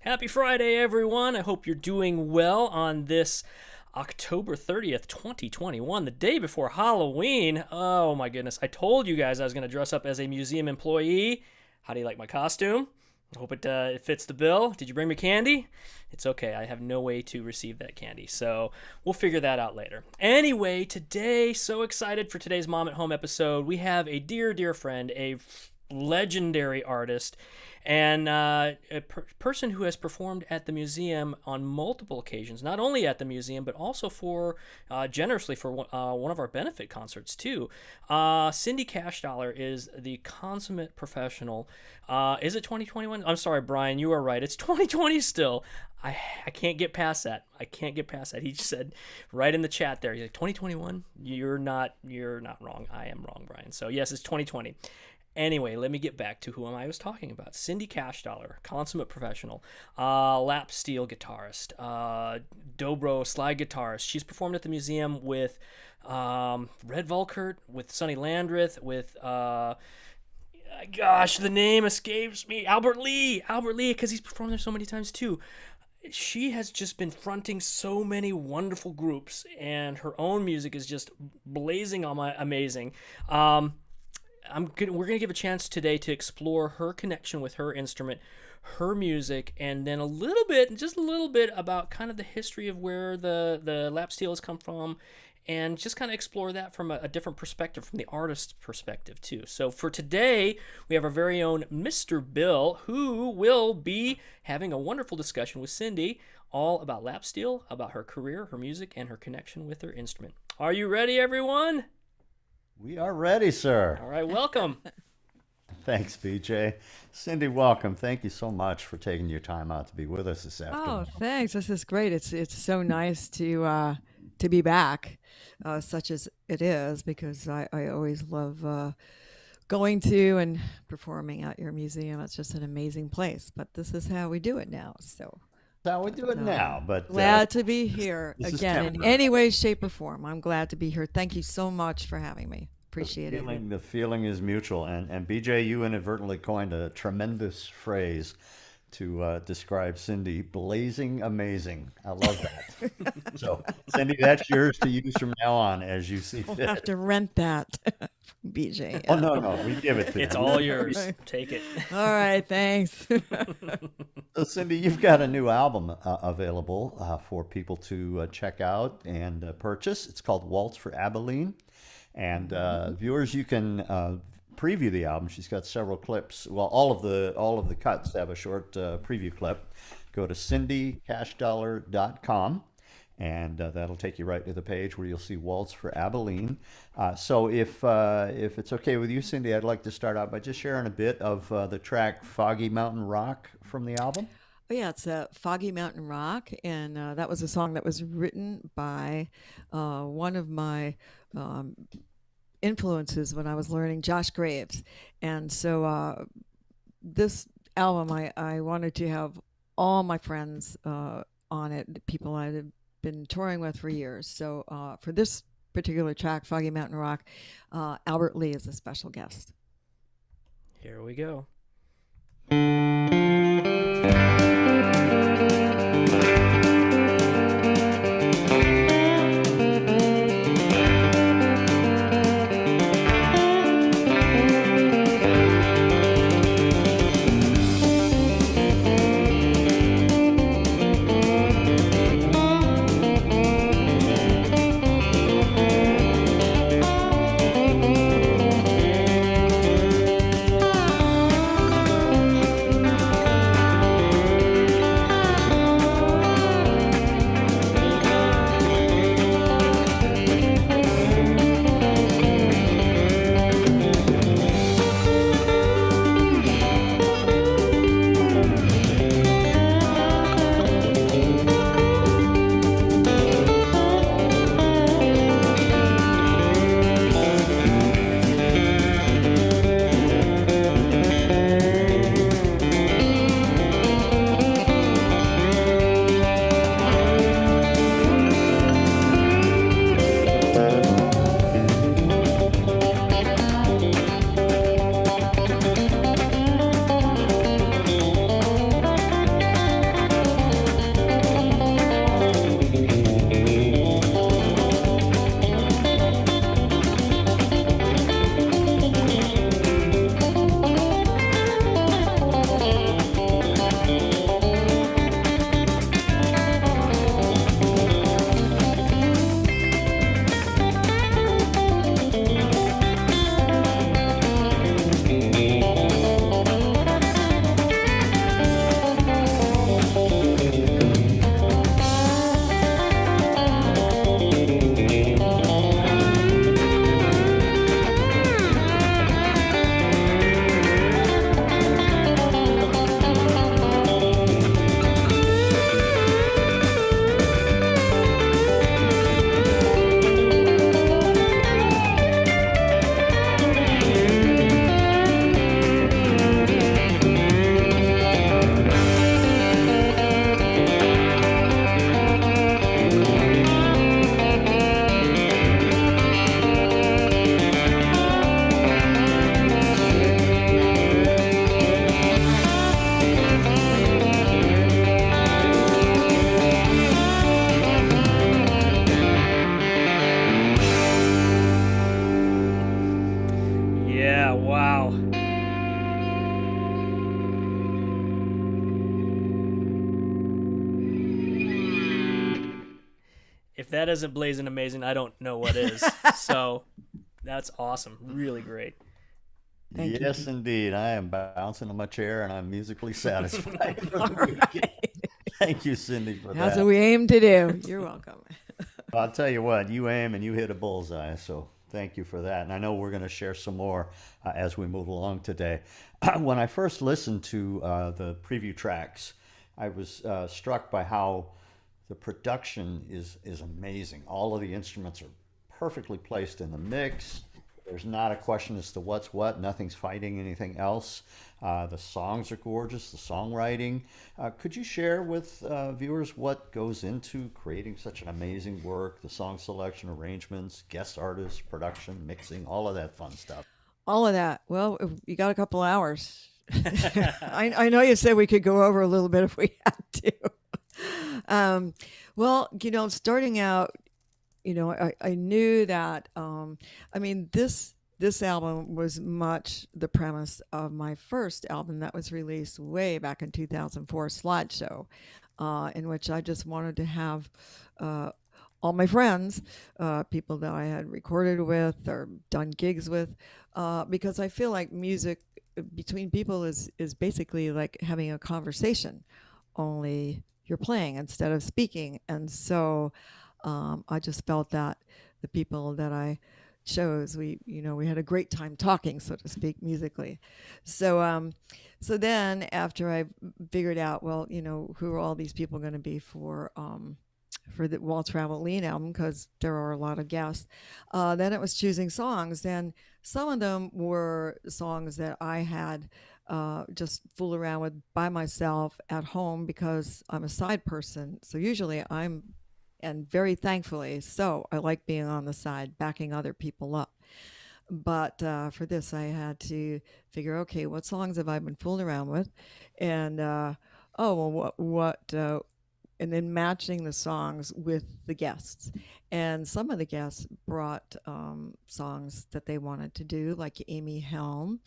Happy Friday, everyone. I hope you're doing well on this October 30th, 2021, the day before Halloween. Oh my goodness. I told you guys I was going to dress up as a museum employee. How do you like my costume? I hope it fits the bill. Did you bring me candy? It's okay. I have no way to receive that candy, so we'll figure that out later. Anyway, today, so excited for today's Mom at Home episode. We have a dear, dear friend, a legendary artist, and a person who has performed at the museum on multiple occasions, not only at the museum, but also for generously for one of our benefit concerts, too. Cindy Cashdollar is the consummate professional. Is it 2021? I'm sorry, Brian, you are right. It's 2020 still. I can't get past that. He just said right in the chat there, he's like, 2021? You're not wrong. I am wrong, Brian. So, yes, it's 2020. Anyway, let me get back to who I was talking about. Cindy Cashdollar, consummate professional, lap steel guitarist, dobro slide guitarist. She's performed at the museum with Red Volkert, with Sonny Landreth, with, the name escapes me, Albert Lee, because he's performed there so many times too. She has just been fronting so many wonderful groups, and her own music is just blazing amazing. We're going to give a chance today to explore her connection with her instrument, her music, and then just a little bit about kind of the history of where the lap steel has come from, and just kind of explore that from a different perspective, from the artist's perspective too. So for today, we have our very own Mr. Bill, who will be having a wonderful discussion with Cindy all about lap steel, about her career, her music, and her connection with her instrument. Are you ready, everyone? We are ready, sir. All right, welcome. Thanks, BJ. Cindy, welcome. Thank you so much for taking your time out to be with us this afternoon. Oh, thanks. This is great. It's so nice to be back, such as it is, because I always love going to and performing at your museum. It's just an amazing place. But this is how we do it now. So That's how we do it now. But glad to be here this is again in temporary. any way, shape, or form. I'm glad to be here. Thank you so much for having me. Appreciate it. The feeling is mutual. And BJ, you inadvertently coined a tremendous phrase to describe Cindy, blazing amazing. I love that. So, Cindy, that's yours to use from now on as you see We'll fit. have to rent that, BJ. Oh, no, we give it to It's you. all yours. Take it. All right, thanks. So, Cindy, you've got a new album available for people to check out and purchase. It's called Waltz for Abilene. And viewers, you can preview the album. She's got several clips. Well, all of the cuts have a short preview clip. Go to cindycashdollar.com, and that'll take you right to the page where you'll see Waltz for Abilene. So if it's okay with you, Cindy, I'd like to start out by just sharing a bit of the track Foggy Mountain Rock from the album. Oh, yeah, it's Foggy Mountain Rock, and that was a song that was written by one of my influences when I was learning, Josh Graves. And so this album, I wanted to have all my friends on it, people I had been touring with for years. So for this particular track, Foggy Mountain Rock, Albert Lee is a special guest. Here we go. if that isn't blazing amazing, I don't know what is. So that's awesome. Really great. Yes, indeed. I am bouncing on my chair and I'm musically satisfied. Thank you, Cindy, for That's that. what we aim to do. You're welcome. I'll tell you what, you aim and you hit a bullseye. So thank you for that. And I know we're going to share some more as we move along today. When I first listened to the preview tracks, I was struck by how the production is amazing. All of the instruments are perfectly placed in the mix. There's not a question as to what's what. Nothing's fighting anything else. The songs are gorgeous, the songwriting. Could you share with viewers what goes into creating such an amazing work, the song selection, arrangements, guest artists, production, mixing, all of that fun stuff? All of that. Well, if you got a couple hours. I know you said we could go over a little bit if we had to. Well, starting out, I knew that, this album was much the premise of my first album that was released way back in 2004, Slideshow, in which I just wanted to have all my friends, people that I had recorded with or done gigs with, because I feel like music between people is basically like having a conversation, only you're playing instead of speaking. And so I just felt that the people that I chose, we had a great time talking, so to speak, musically. So then after I figured out, well, who are all these people going to be for the Waltz for Abilene album, because there are a lot of guests, then it was choosing songs, and some of them were songs that I had just fool around with by myself at home because I'm a side person. So usually and very thankfully, so I like being on the side, backing other people up. But for this, I had to figure, okay, what songs have I been fooling around with? And, and then matching the songs with the guests. And some of the guests brought songs that they wanted to do, like Amy Helm,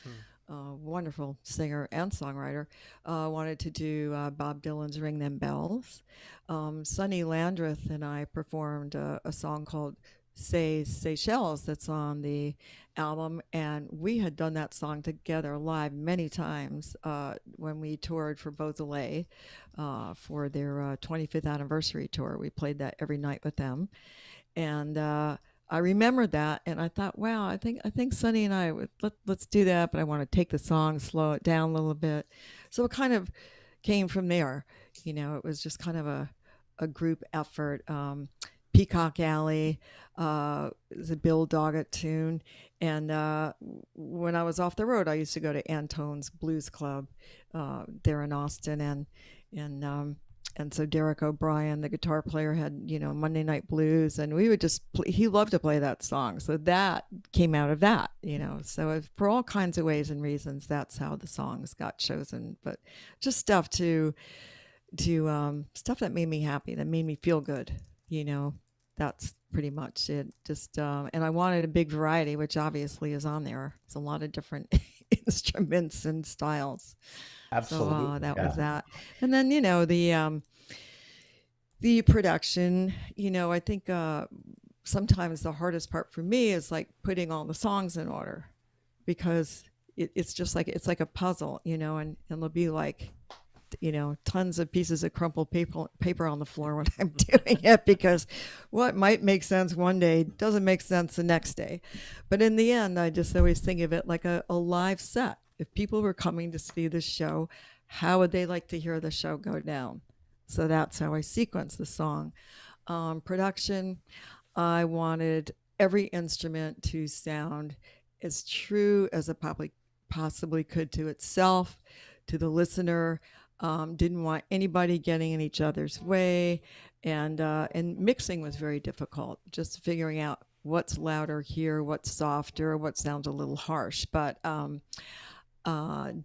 wonderful singer and songwriter, wanted to do Bob Dylan's Ring Them Bells. Sonny Landreth and I performed a song called Seychelles that's on the album, and we had done that song together live many times when we toured for Beausoleil for their 25th anniversary tour. We played that every night with them, and I remembered that, and I thought, wow, I think Sonny and I let's do that, but I want to take the song, slow it down a little bit. So it kind of came from there. It was just kind of a group effort. Peacock Alley is a Bill Doggett tune. And when I was off the road, I used to go to Antone's Blues Club there in Austin. And so Derek O'Brien, the guitar player, had, Monday Night Blues. And we would just he loved to play that song. So that came out of that, So for all kinds of ways and reasons, that's how the songs got chosen. But just stuff stuff that made me happy, that made me feel good. That's pretty much it. Just and I wanted a big variety, which obviously is on there. It's a lot of different instruments and styles. Absolutely. So that was that. And then the production. I think sometimes the hardest part for me is like putting all the songs in order, because it's just like it's like a puzzle, and it'll be like tons of pieces of crumpled paper on the floor when I'm doing it, because what might make sense one day doesn't make sense the next day. But in the end, I just always think of it like a live set. If people were coming to see the show, how would they like to hear the show go down? So that's how I sequence the song. Production, I wanted every instrument to sound as true as it possibly could to itself, to the listener. Didn't want anybody getting in each other's way, and mixing was very difficult. Just figuring out what's louder here, what's softer, what sounds a little harsh. But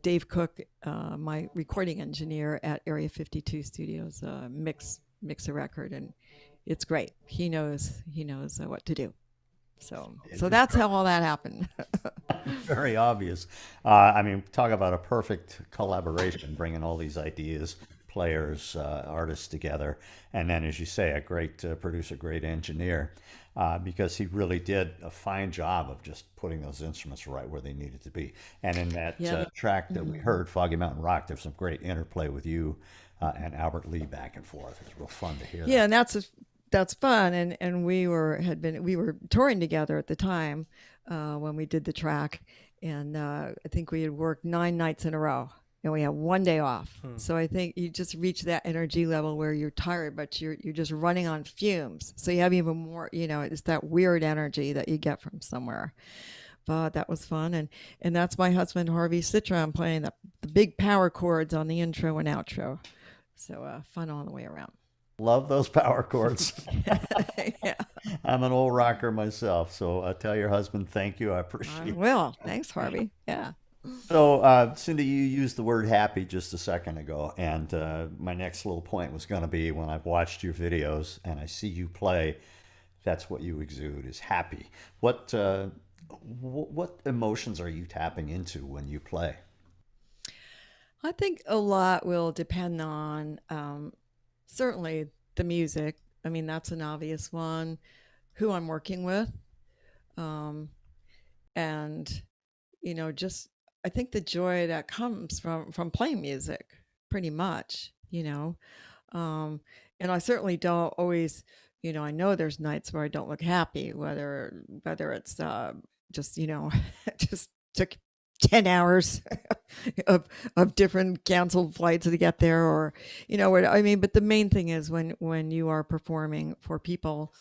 Dave Cook, my recording engineer at Area 52 Studios, mix a record, and it's great. He knows what to do. So that's how all that happened. Very obvious. Talk about a perfect collaboration, bringing all these ideas, players, artists together, and then, as you say, a great producer, great engineer, because he really did a fine job of just putting those instruments right where they needed to be. And in that Yeah. track that we heard, Foggy Mountain Rock, there's some great interplay with you and Albert Lee back and forth. It's real fun to hear. Yeah, that. and that's fun. And we were touring together at the time when we did the track, and I think we had worked 9 nights in a row, and we had 1 day off. So I think you just reach that energy level where you're tired, but you're just running on fumes. So you have even more, it's that weird energy that you get from somewhere. But that was fun, and that's my husband Harvey Citron playing the big power chords on the intro and outro. So fun all the way around. Love those power chords. Yeah. I'm an old rocker myself, so tell your husband thank you. I appreciate it. Well, thanks, Harvey. Yeah. So, Cindy, you used the word happy just a second ago, and my next little point was going to be when I've watched your videos and I see you play, that's what you exude is happy. What emotions are you tapping into when you play? I think a lot will depend on certainly the music. I mean, that's an obvious one. Who I'm working with, and just I think the joy that comes from playing music, pretty much. And I certainly don't always. I know there's nights where I don't look happy, whether it's just just took 10 hours of different canceled flights to get there, or what I mean. But the main thing is when you are performing for people,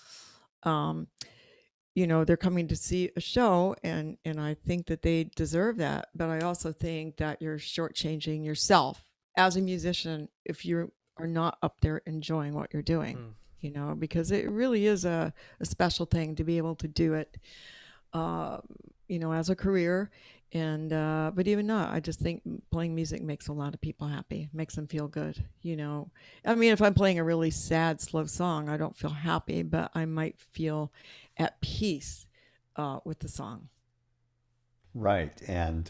they're coming to see a show, and I think that they deserve that. But I also think that you're shortchanging yourself as a musician if you are not up there enjoying what you're doing. Because it really is a special thing to be able to do it, as a career. And but even not, I just think playing music makes a lot of people happy, makes them feel good. I mean, if I'm playing a really sad, slow song, I don't feel happy, but I might feel at peace with the song. Right. And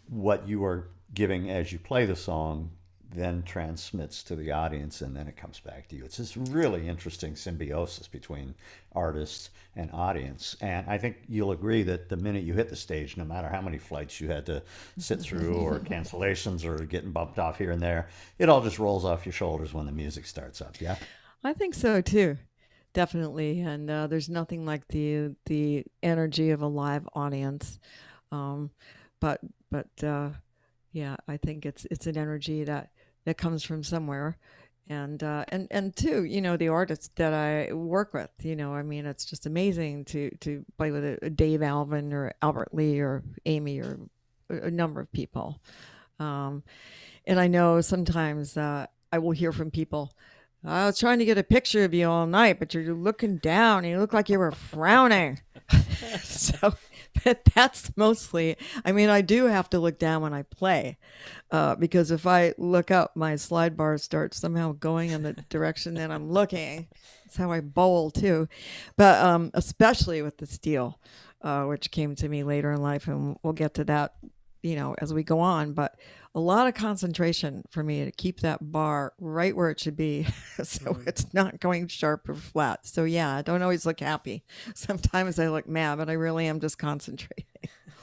what you are giving as you play the song then transmits to the audience, and then it comes back to you. It's this really interesting symbiosis between artists and audience. And I think you'll agree that the minute you hit the stage, no matter how many flights you had to sit through or cancellations or getting bumped off here and there, it all just rolls off your shoulders when the music starts up. Yeah. I think so too. Definitely. And there's nothing like the energy of a live audience. But yeah, I think it's an energy that comes from somewhere. And too, the artists that I work with, I mean, it's just amazing to play with a Dave Alvin or Albert Lee or Amy or a number of people. And I know sometimes I will hear from people, I was trying to get a picture of you all night, but you're looking down and you look like you were frowning. So, but that's mostly, I mean, I do have to look down when I play, because if I look up, my slide bar starts somehow going in the direction that I'm looking. That's how I bowl too. But especially with the steel, which came to me later in life, and we'll get to that, as we go on. But a lot of concentration for me to keep that bar right where it should be, so it's not going sharp or flat. So yeah, I don't always look happy. Sometimes I look mad, but I really am just concentrating.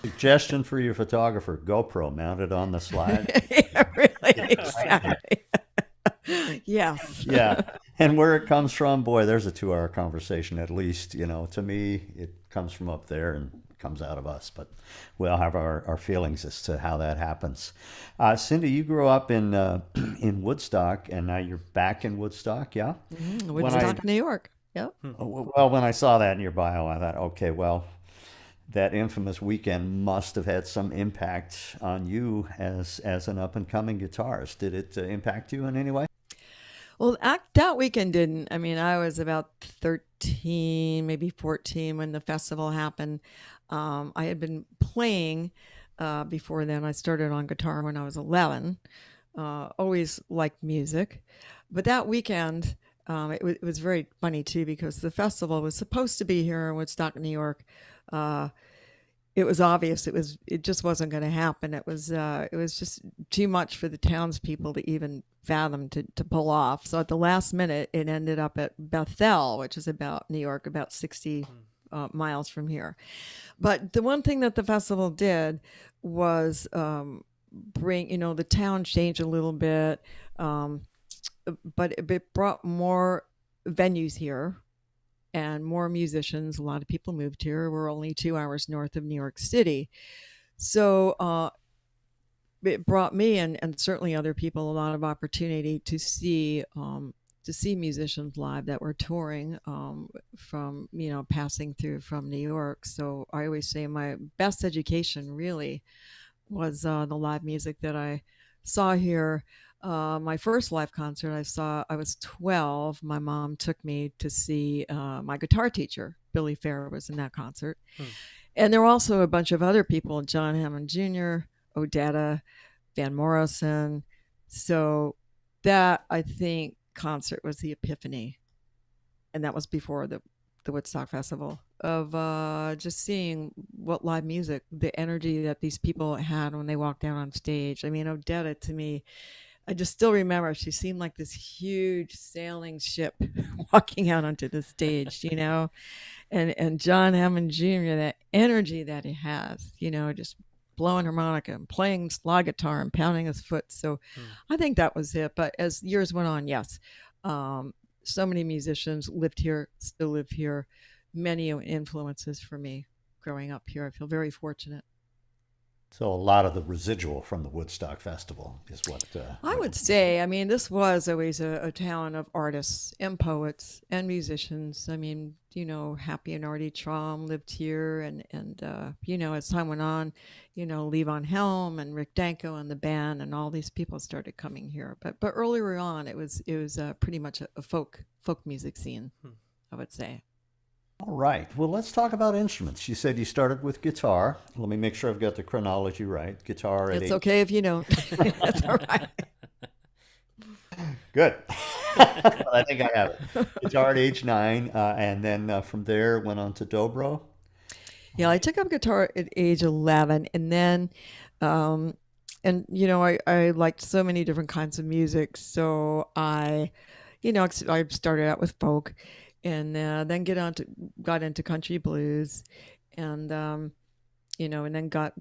Suggestion for your photographer: GoPro mounted on the slide. Yeah, really, exactly. Yes. Yeah. And where it comes from, boy, there's a 2-hour conversation at least. To me, it comes from up there and comes out of us, but we all have our feelings as to how that happens. Cindy, you grew up in Woodstock, and now you're back in Woodstock, yeah? Mm-hmm. Woodstock, New York. Yep. Well, when I saw that in your bio, I thought, okay, well, that infamous weekend must have had some impact on you as an up-and-coming guitarist. Did it impact you in any way? Well, that weekend didn't. I mean, I was about 13, maybe 14 when the festival happened. I had been playing before then. I started on guitar when I was 11. Always liked music. But that weekend, it was very funny too, because the festival was supposed to be here in Woodstock, New York. it was obvious it just wasn't going to happen. It was just too much for the townspeople to even fathom to pull off. So at the last minute, it ended up at Bethel, which is about New York, about 60 miles from here. But the one thing that the festival did was bring, the town changed a little bit, but it brought more venues here and more musicians. A lot of people moved here. We're only 2 hours north of New York City. So it brought me and certainly other people a lot of opportunity to see musicians live that were touring from, passing through from New York. So I always say my best education really was the live music that I saw here. My first live concert I was 12. My mom took me to see my guitar teacher. Billy Fair was in that concert. And there were also a bunch of other people, John Hammond Jr., Odetta, Van Morrison. So that, I think, concert was the epiphany. And that was before the Woodstock Festival, of just seeing what live music, the energy that these people had when they walked down on stage. I mean, Odetta, to me, I just still remember she seemed like this huge sailing ship walking out onto the stage, and John Hammond Jr., that energy that he has, just blowing harmonica and playing slide guitar and pounding his foot. So I think that was it. But as years went on, yes, so many musicians lived here, still live here, many influences for me growing up here. I feel very fortunate. So a lot of the residual from the Woodstock Festival is what I would say. I mean, this was always a town of artists and poets and musicians. I mean, Happy and Artie Traum lived here, and as time went on, Levon Helm and Rick Danko and the band and all these people started coming here. But earlier on, it was pretty much a folk music scene, I would say. All right. Well, let's talk about instruments. You said you started with guitar. Let me make sure I've got the chronology right. Guitar at It's okay if you don't. That's all right. Good. I think I have it. Guitar at age 9, and then from there went on to dobro. Yeah, I took up guitar at age 11, and then, I liked so many different kinds of music. So I started out with folk, and then got into country blues, and and then got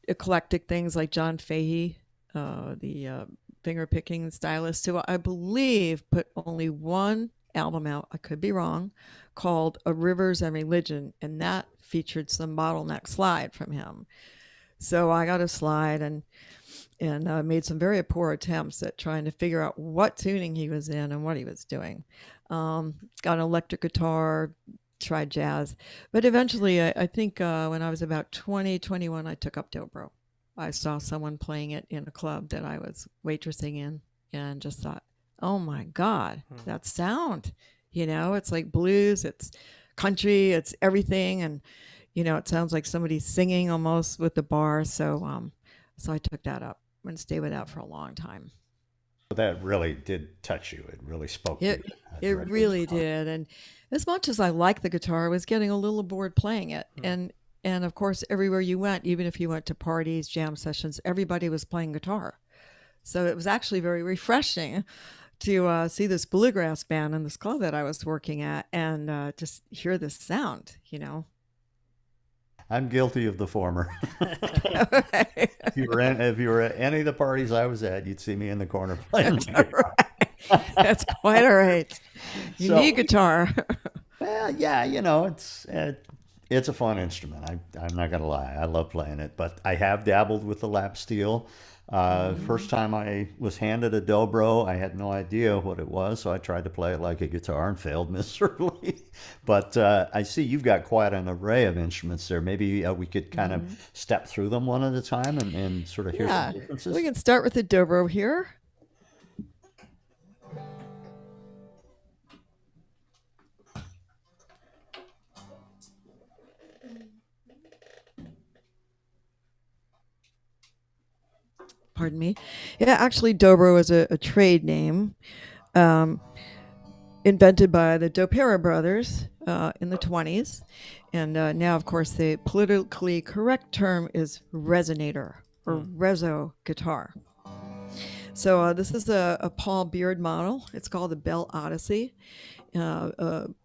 eclectic things like John Fahey, the finger picking stylist, who I believe put only one album out, I could be wrong, called A Rivers and Religion, and that featured some bottleneck slide from him. So I got a slide and made some very poor attempts at trying to figure out what tuning he was in and what he was doing. Got an electric guitar, tried jazz, but eventually I think when I was about 20, 21, I took up dobro. I saw someone playing it in a club that I was waitressing in, and just thought, oh my God, that sound, it's like blues, it's country, it's everything. And, it sounds like somebody's singing almost with the bar. So I took that up and stayed with that for a long time. That really did touch you. It really spoke to you. It really did. And as much as I liked the guitar, I was getting a little bored playing it. And of course, everywhere you went, even if you went to parties, jam sessions, everybody was playing guitar. So it was actually very refreshing to see this bluegrass band in this club that I was working at, and just hear this sound, I'm guilty of the former. If you were at any of the parties I was at, you'd see me in the corner playing guitar. Right. That's quite all right. You need guitar. Well, yeah, it's a fun instrument. I'm not gonna lie. I love playing it, but I have dabbled with the lap steel. First time I was handed a dobro, I had no idea what it was, so I tried to play it like a guitar and failed miserably. But I see you've got quite an array of instruments there. Maybe we could kind of step through them one at a time and sort of hear some differences. We can start with the dobro here. Pardon me. Yeah, actually, dobro is a trade name invented by the Dopera brothers in the 20s. And now, of course, the politically correct term is resonator or reso guitar. So this is a Paul Beard model. It's called the Bell Odyssey.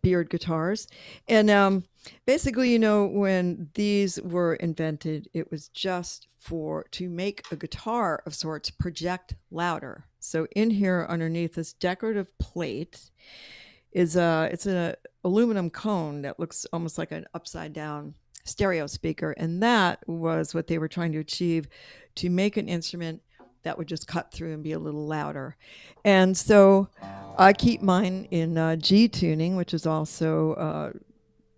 Beard guitars. And basically, you know, when these were invented, it was just to make a guitar of sorts project louder. So in here underneath this decorative plate is it's an aluminum cone that looks almost like an upside down stereo speaker. And that was what they were trying to achieve, to make an instrument that would just cut through and be a little louder. And so I keep mine in G tuning, which is also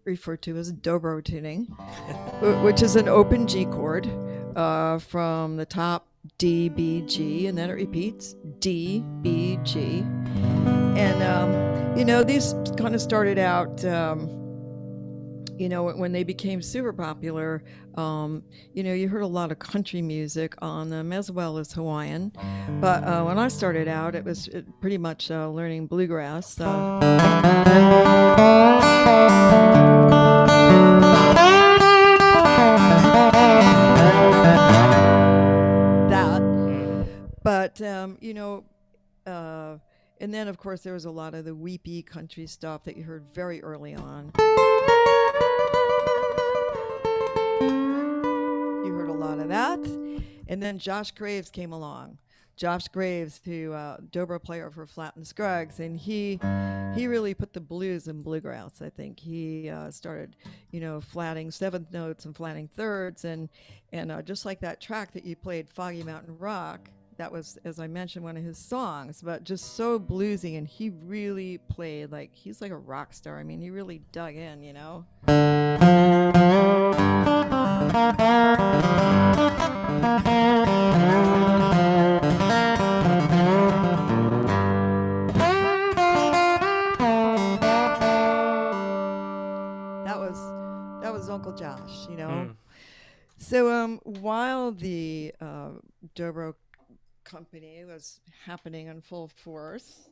referred to as Dobro tuning, which is an open G chord from the top D, B, G, and then it repeats D, B, G. And, you know, these kind of started out, you know, when they became super popular, you know, you heard a lot of country music on them as well as Hawaiian. But when I started out, it was pretty much learning bluegrass. But, you know, and then, of course, there was a lot of the weepy country stuff that you heard very early on. You heard a lot of that. And then Josh Graves came along. Josh Graves, who Dobro player for Flat and Scruggs, and he really put the blues in bluegrass. I think he started, you know, flatting seventh notes and flatting thirds, and just like that track that you played, Foggy Mountain Rock. That was, as I mentioned, one of his songs, but just so bluesy, and he really played like he's like a rock star. I mean, he really dug in, you know. That was Uncle Josh, you know. So while the Dobro company was happening in full force,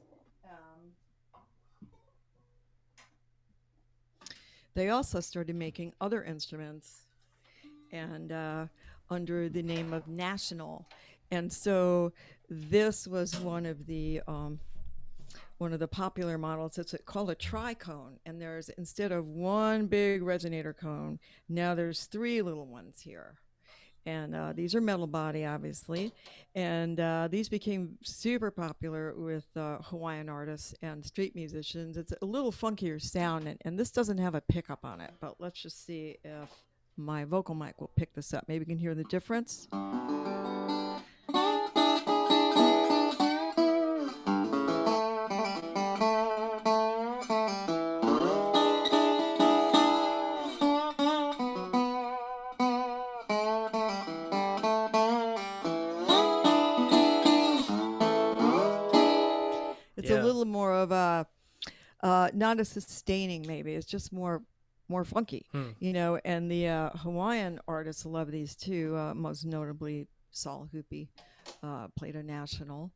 they also started making other instruments, and under the name of National. And so this was one of the popular models. It's called a tricone, and there's, instead of one big resonator cone, now there's three little ones here. And these are metal body, obviously. And these became super popular with Hawaiian artists and street musicians. It's a little funkier sound, and this doesn't have a pickup on it. But let's just see if my vocal mic will pick this up. Maybe you can hear the difference. Not as sustaining, maybe. It's just more funky, you know. And the Hawaiian artists love these too. Most notably, Saul Hoopy played a National.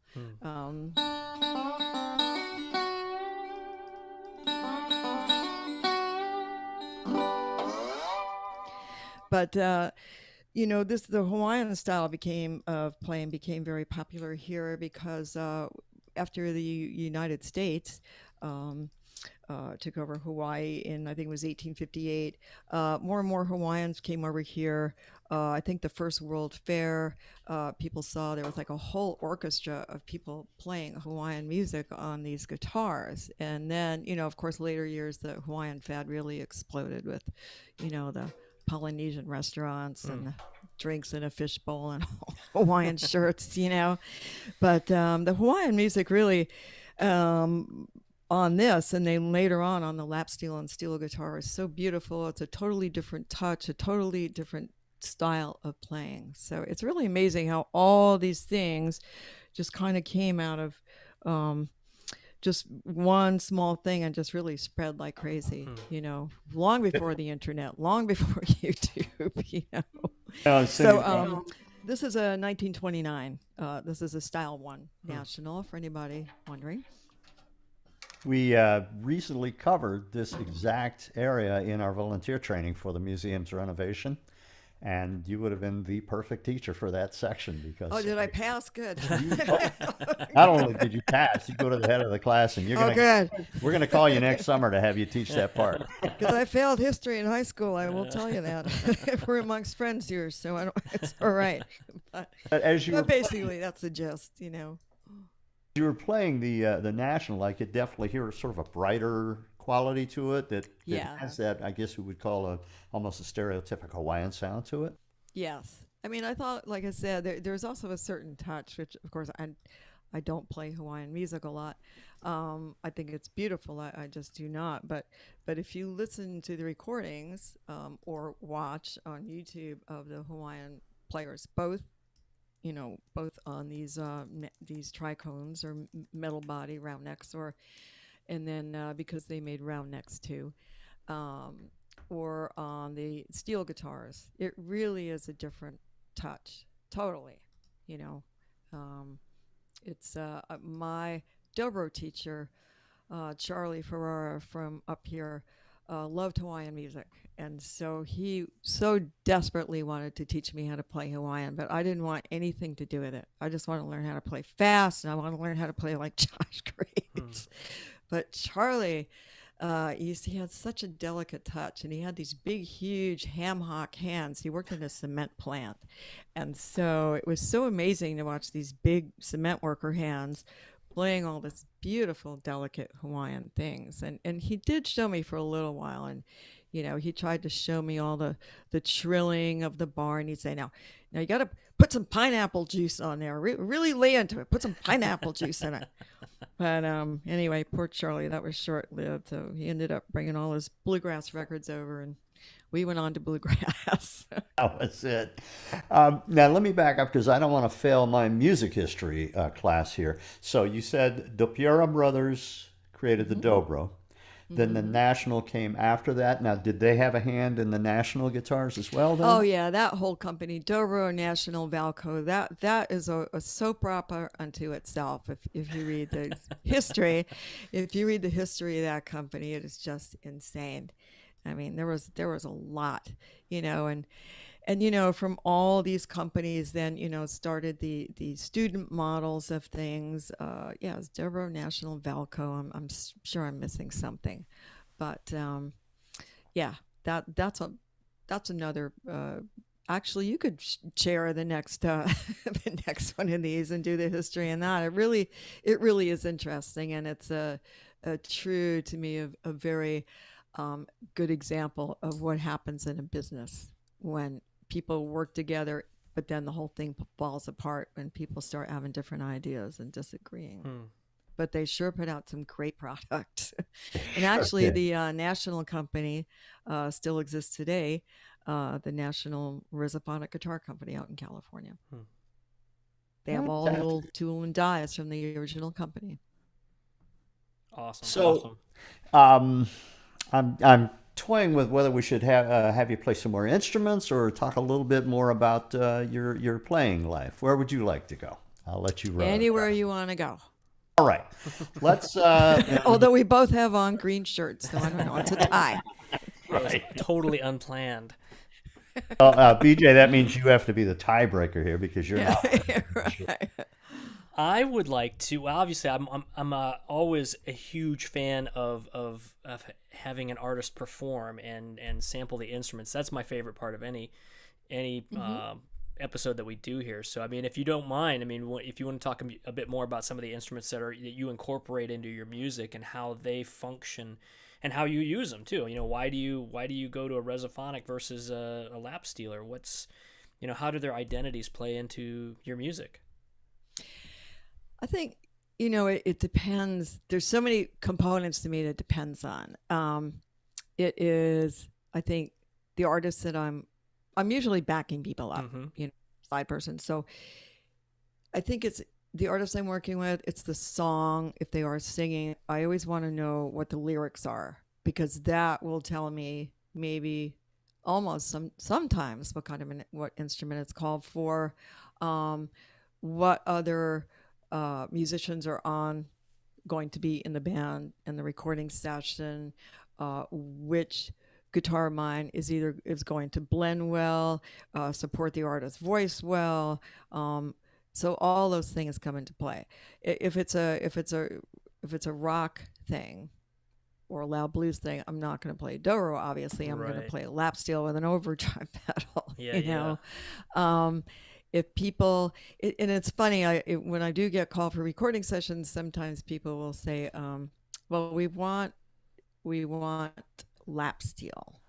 But you know, the Hawaiian style of playing became very popular here because after the United States took over Hawaii in, I think it was 1858. More and more Hawaiians came over here. I think the first World Fair, people saw there was like a whole orchestra of people playing Hawaiian music on these guitars. And then, you know, of course, later years, the Hawaiian fad really exploded with, you know, the Polynesian restaurants and the drinks in a fishbowl and Hawaiian shirts, you know. But the Hawaiian music really... on this, and then later on the lap steel and steel guitar, is so beautiful. It's a totally different touch, a totally different style of playing. So it's really amazing how all these things just kind of came out of just one small thing and just really spread like crazy, you know, long before the internet, long before YouTube, you know. So this is a 1929. This is a Style 1 National, for anybody wondering. We recently covered this exact area in our volunteer training for the museum's renovation, and you would have been the perfect teacher for that section because Oh, did I pass? Good. not only did you pass, you go to the head of the class, and Oh, good. we're gonna call you next summer to have you teach that part. Because I failed history in high school, I will tell you that. We're amongst friends here, so it's all right. But, But as you were but basically, that's the gist, you know. you were playing the national, like it definitely here sort of a brighter quality to it that Yeah. has that, I guess we would call almost a stereotypical Hawaiian sound to it. Yes. I mean, I thought, like I said, there's also a certain touch, which, of course, I don't play Hawaiian music a lot. I think it's beautiful. I just do not. But if you listen to the recordings or watch on YouTube of the Hawaiian players, both both on these tricones or metal body round necks, and then because they made round necks too, or on the steel guitars, it really is a different touch. Totally, you know. It's my Dobro teacher, Charlie Ferrara from up here, loved Hawaiian music. And so he so desperately wanted to teach me how to play Hawaiian, but I didn't want anything to do with it. I just want to learn how to play fast, and I want to learn how to play like Josh Graves. But Charlie, he had such a delicate touch, and he had these big, huge ham hock hands. He worked in a cement plant. And so it was so amazing to watch these big cement worker hands playing all this beautiful, delicate Hawaiian things. And he did show me for a little while, and he tried to show me all the trilling of the bar, and he'd say, now you got to put some pineapple juice on there. Really lay into it. Put some pineapple juice in it. But anyway, poor Charlie, that was short-lived. So he ended up bringing all his bluegrass records over, and we went on to bluegrass. That was it. Now let me back up because I don't want to fail my music history class here. So you said Dopiera Brothers created the Dobro. Then the National came after that. Now, did they have a hand in the National guitars as well, then? Oh, yeah, that whole company, Dobro, National, Valco, that is a soap opera unto itself. If you read the history, if you read the history of that company, it is just insane. I mean, there was a lot, and from all these companies then, started the student models of things. It's Dobro, National, Valco. I'm sure I'm missing something, but that's another. Actually, you could chair the next the next one of these and do the history and that. It really is interesting, and it's a true to me a very good example of what happens in a business when people work together, but then the whole thing falls apart when people start having different ideas and disagreeing. But they sure put out some great product. And actually, the National Company still exists today, the National Rhizophonic Guitar Company out in California. They have all the little tool and dies from the original company. Awesome. So, I'm toying with whether we should have you play some more instruments or talk a little bit more about your playing life. Where would you like to go? I'll let you run. Anywhere you want to go. All right. Let's. Although we both have on green shirts, so I don't know. It's a tie. Right. Totally unplanned. BJ, that means you have to be the tiebreaker here because you're not. Right. I would like to. Obviously, I'm always a huge fan of having an artist perform and sample the instruments. That's my favorite part of any episode that we do here. So, I mean, if you don't mind, if you want to talk a bit more about some of the instruments that you incorporate into your music and how they function and how you use them too. Why do you go to a Rhizophonic versus a lap steeler? How do their identities play into your music? I think, it depends. There's so many components to me that depends on. It is, I think, the artist that I'm usually backing people up, side person. So I think it's the artist I'm working with. It's the song. If they are singing, I always want to know what the lyrics are, because that will tell me maybe almost sometimes what instrument it's called for, what other musicians are on going to be in the band and the recording session, which guitar of mine is going to blend well, support the artist's voice well. So all those things come into play. If it's a rock thing or a loud blues thing, I'm not going to play Dobro. Obviously, I'm going to play a lap steel with an overdrive pedal. Yeah, If people, and it's funny, when I do get called for recording sessions, sometimes people will say, "Well, we want lap steel,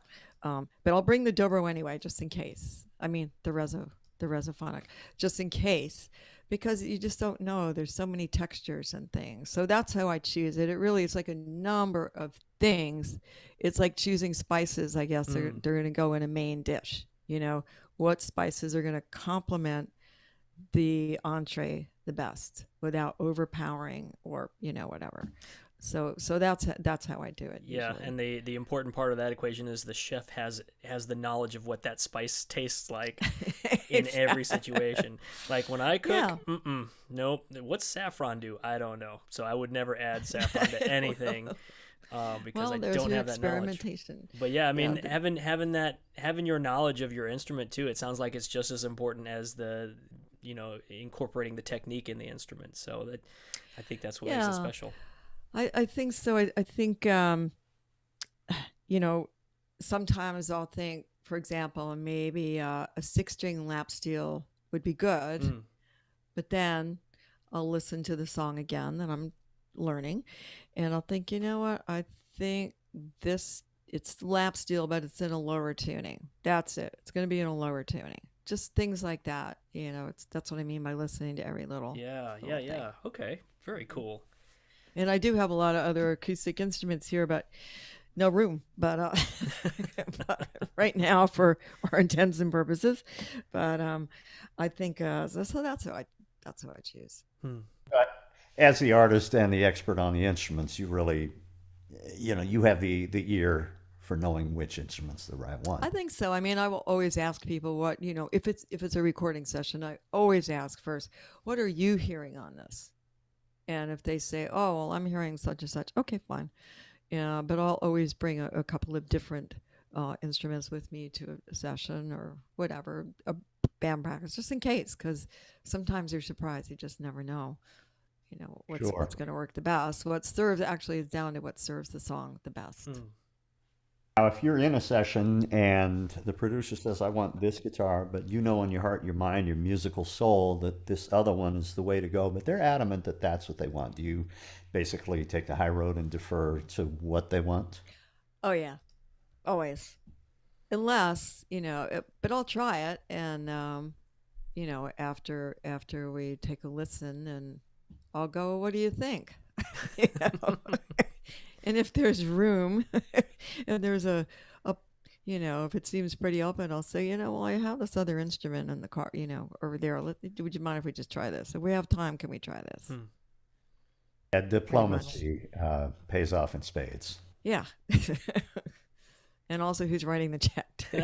but I'll bring the Dobro anyway, just in case." I mean, the Resophonic, just in case, because you just don't know. There's so many textures and things. So that's how I choose it. It really is like a number of things. It's like choosing spices, I guess. They're going to go in a main dish. What spices are going to complement the entree the best without overpowering or whatever. So that's how I do it. Yeah, usually. And the important part of that equation is the chef has the knowledge of what that spice tastes like in every situation. Like when I cook, nope. What's saffron do? I don't know. So I would never add saffron to anything. Because I don't have that knowledge. But yeah, I mean, having your knowledge of your instrument too, it sounds like it's just as important as the incorporating the technique in the instrument. So that I think that's what makes it special. I think so. I think sometimes I'll think, for example, maybe a 6-string lap steel would be good, but then I'll listen to the song again that I'm learning, and I'll think, you know what, I think it's lap steel, but it's in a lower tuning. That's it. It's going to be in a lower tuning. Just things like that. That's what I mean by listening to every little. Yeah. Okay. Very cool. And I do have a lot of other acoustic instruments here, but no room. But right now, for our intents and purposes. But I think so. That's how I choose. But as the artist and the expert on the instruments, you really, you have the ear for knowing which instrument's the right one. I think so. I mean, I will always ask people what, if it's a recording session, I always ask first, what are you hearing on this? And if they say, oh, well, I'm hearing such and such, okay, fine. Yeah, but I'll always bring a couple of different instruments with me to a session or whatever, a band practice, just in case, because sometimes you're surprised. You just never know, what's going to work the best. What serves actually is down to what serves the song the best. Now, if you're in a session and the producer says, I want this guitar, but in your heart, your mind, your musical soul that this other one is the way to go, but they're adamant that that's what they want, do you basically take the high road and defer to what they want? Oh, yeah. Always. Unless, but I'll try it. And, after we take a listen, and I'll go, what do you think? And if there's room and there's if it seems pretty open, I'll say, well, I have this other instrument in the car, over there. Would you mind if we just try this? If we have time, can we try this? Diplomacy pays off in spades. Yeah. And also who's writing the check, too.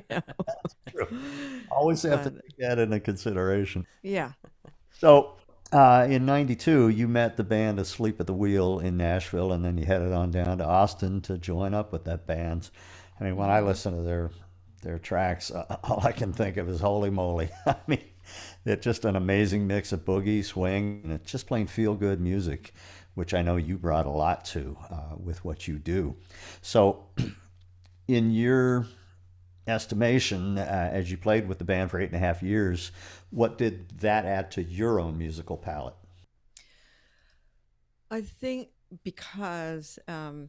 That's true. Always have to take that into consideration. Yeah. So, in '92, you met the band Asleep at the Wheel in Nashville, and then you headed on down to Austin to join up with that band. I mean, when I listen to their tracks, all I can think of is holy moly. I mean, it's just an amazing mix of boogie, swing, and it's just plain feel-good music, which I know you brought a lot to with what you do. So, in your estimation, as you played with the band for 8.5 years, what did that add to your own musical palette? I think because, I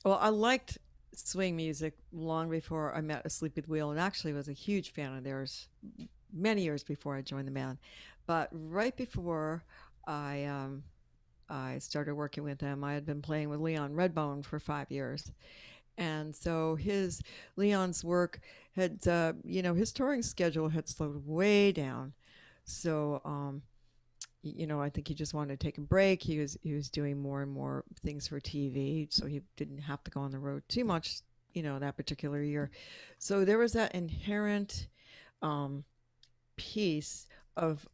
liked swing music long before I met Asleep at the Wheel, and actually was a huge fan of theirs many years before I joined the band. But right before I started working with them, I had been playing with Leon Redbone for 5 years. And so Leon's work had, his touring schedule had slowed way down. So, I think he just wanted to take a break. He was doing more and more things for TV, so he didn't have to go on the road too much, that particular year. So there was that inherent piece of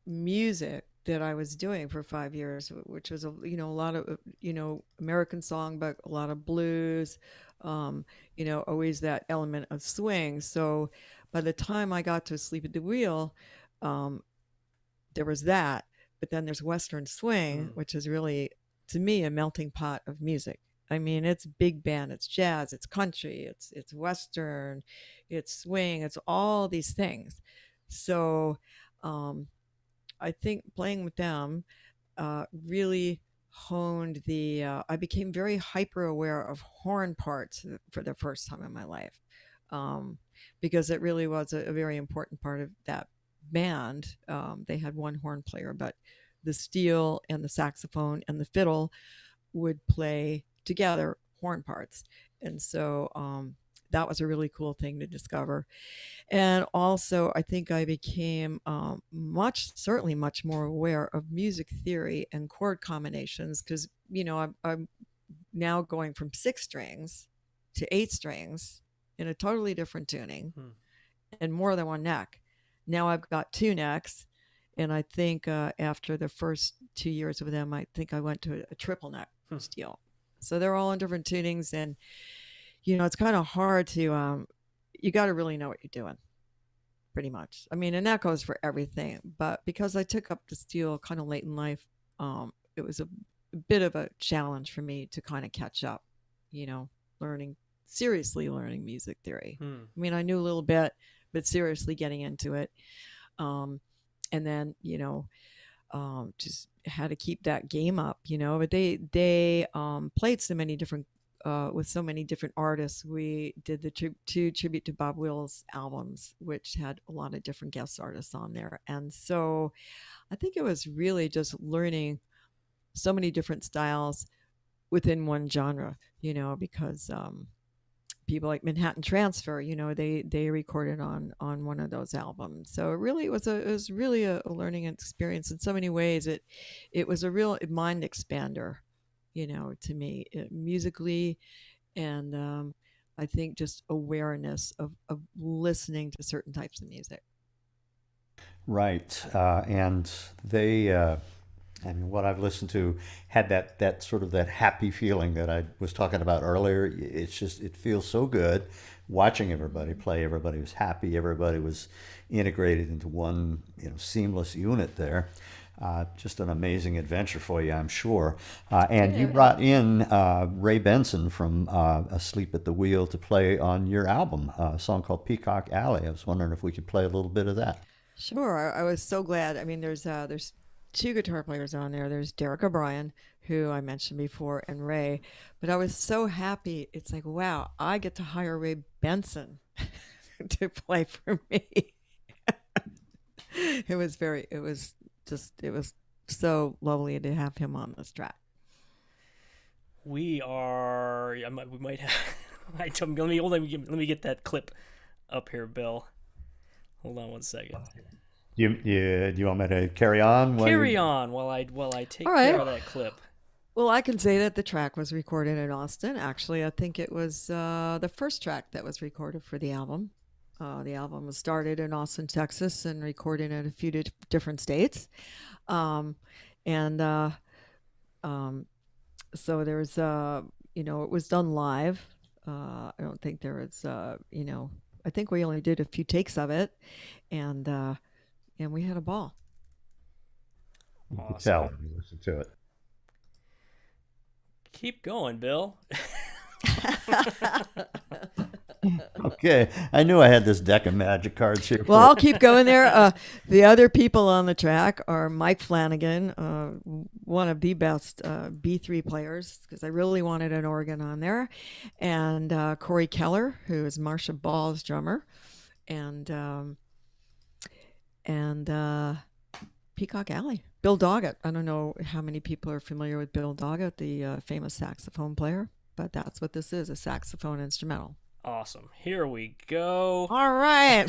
music that I was doing for 5 years, which was a lot of American song, but a lot of blues, always that element of swing. So by the time I got to Asleep at the Wheel, there was that, but then there's Western swing, which is really, to me, a melting pot of music. I mean, it's big band, it's jazz, it's country, it's Western, it's swing, it's all these things. So I think playing with them really honed I became very hyper aware of horn parts for the first time in my life, because it really was a very important part of that band. They had one horn player, but the steel and the saxophone and the fiddle would play together horn parts. And so that was a really cool thing to discover. And also, I think I became certainly much more aware of music theory and chord combinations, because, I'm now going from 6 strings to 8 strings in a totally different tuning and more than one neck. Now I've got 2 necks. And I think after the first 2 years with them, I think I went to a triple neck steel. So they're all in different tunings. And, it's kind of hard to, you got to really know what you're doing, pretty much. I mean, and that goes for everything. But because I took up the steel kind of late in life, it was a bit of a challenge for me to kind of catch up, seriously learning music theory. I mean, I knew a little bit, but seriously getting into it. And then, just had to keep that game up, but they played so many different, with so many different artists. We did the 2 tribute to Bob Wills albums, which had a lot of different guest artists on there. And so I think it was really just learning so many different styles within one genre, because people like Manhattan Transfer, they recorded on one of those albums. So it was really a learning experience in so many ways. It was a real mind expander, to me, musically, and I think just awareness of listening to certain types of music. Right. And they, I mean, what I've listened to had that sort of that happy feeling that I was talking about earlier. It's just, it feels so good watching everybody play. Everybody was happy. Everybody was integrated into one, seamless unit there. Just an amazing adventure for you, I'm sure. And you brought in Ray Benson from Asleep at the Wheel to play on your album, a song called Peacock Alley. I was wondering if we could play a little bit of that. Sure. I was so glad. I mean, there's 2 guitar players on there. There's Derek O'Brien, who I mentioned before, and Ray. But I was so happy. It's like, wow, I get to hire Ray Benson to play for me. It was so lovely to have him on this track. We might have. Let me get that clip up here, Bill. Hold on one second. Do you want me to carry on? Carry on while I take care of that clip. Well, I can say that the track was recorded in Austin. Actually, I think it was the first track that was recorded for the album. The album was started in Austin, Texas, and recorded in a few different states. So there's, it was done live. I don't think there was, I think we only did a few takes of it, and we had a ball. You could tell when you listen to it. Keep going, Bill. Okay, I knew I had this deck of magic cards here. Well, I'll keep going there. The other people on the track are Mike Flanagan, one of the best B3 players, because I really wanted an organ on there, and Corey Keller, who is Marsha Ball's drummer, and Peacock Alley. Bill Doggett. I don't know how many people are familiar with Bill Doggett, the famous saxophone player, but that's what this is, a saxophone instrumental. Awesome. Here we go. All right.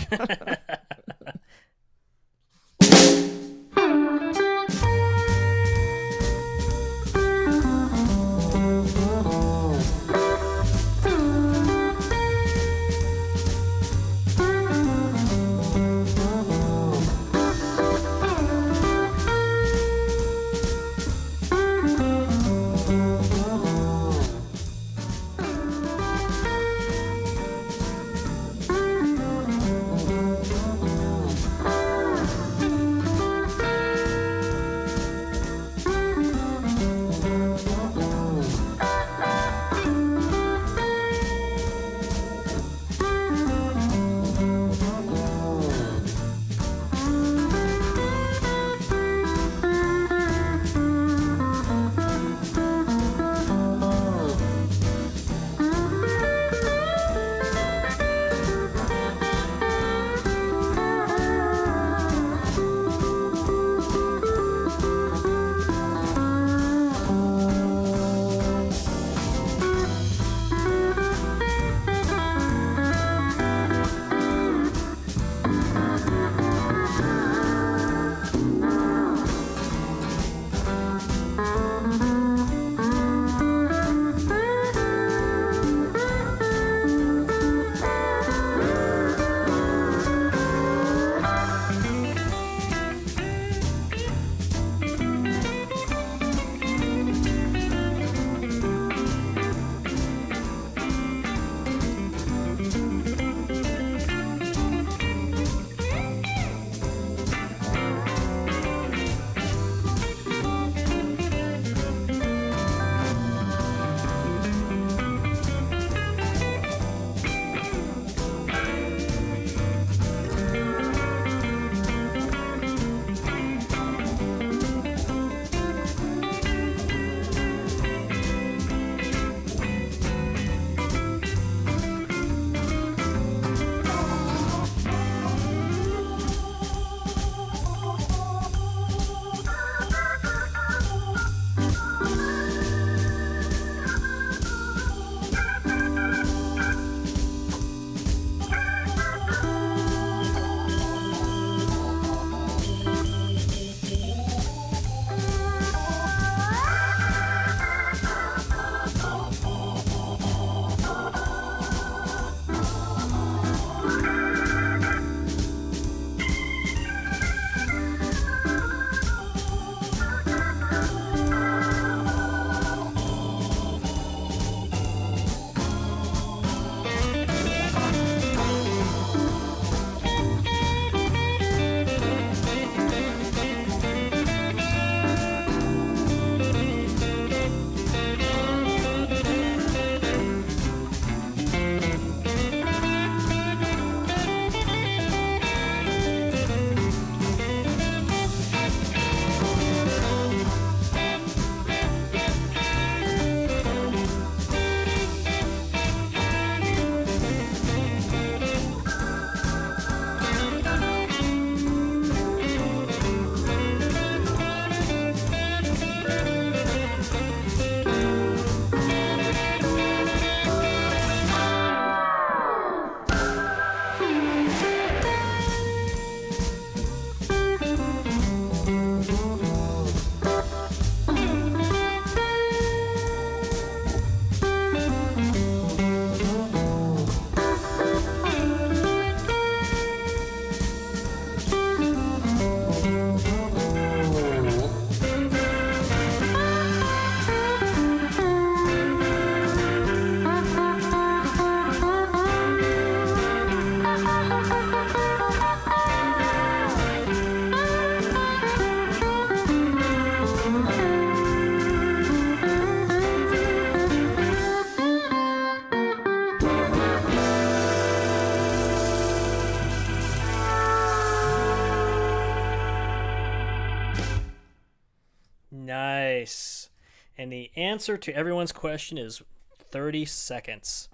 Nice. And the answer to everyone's question is 30 seconds.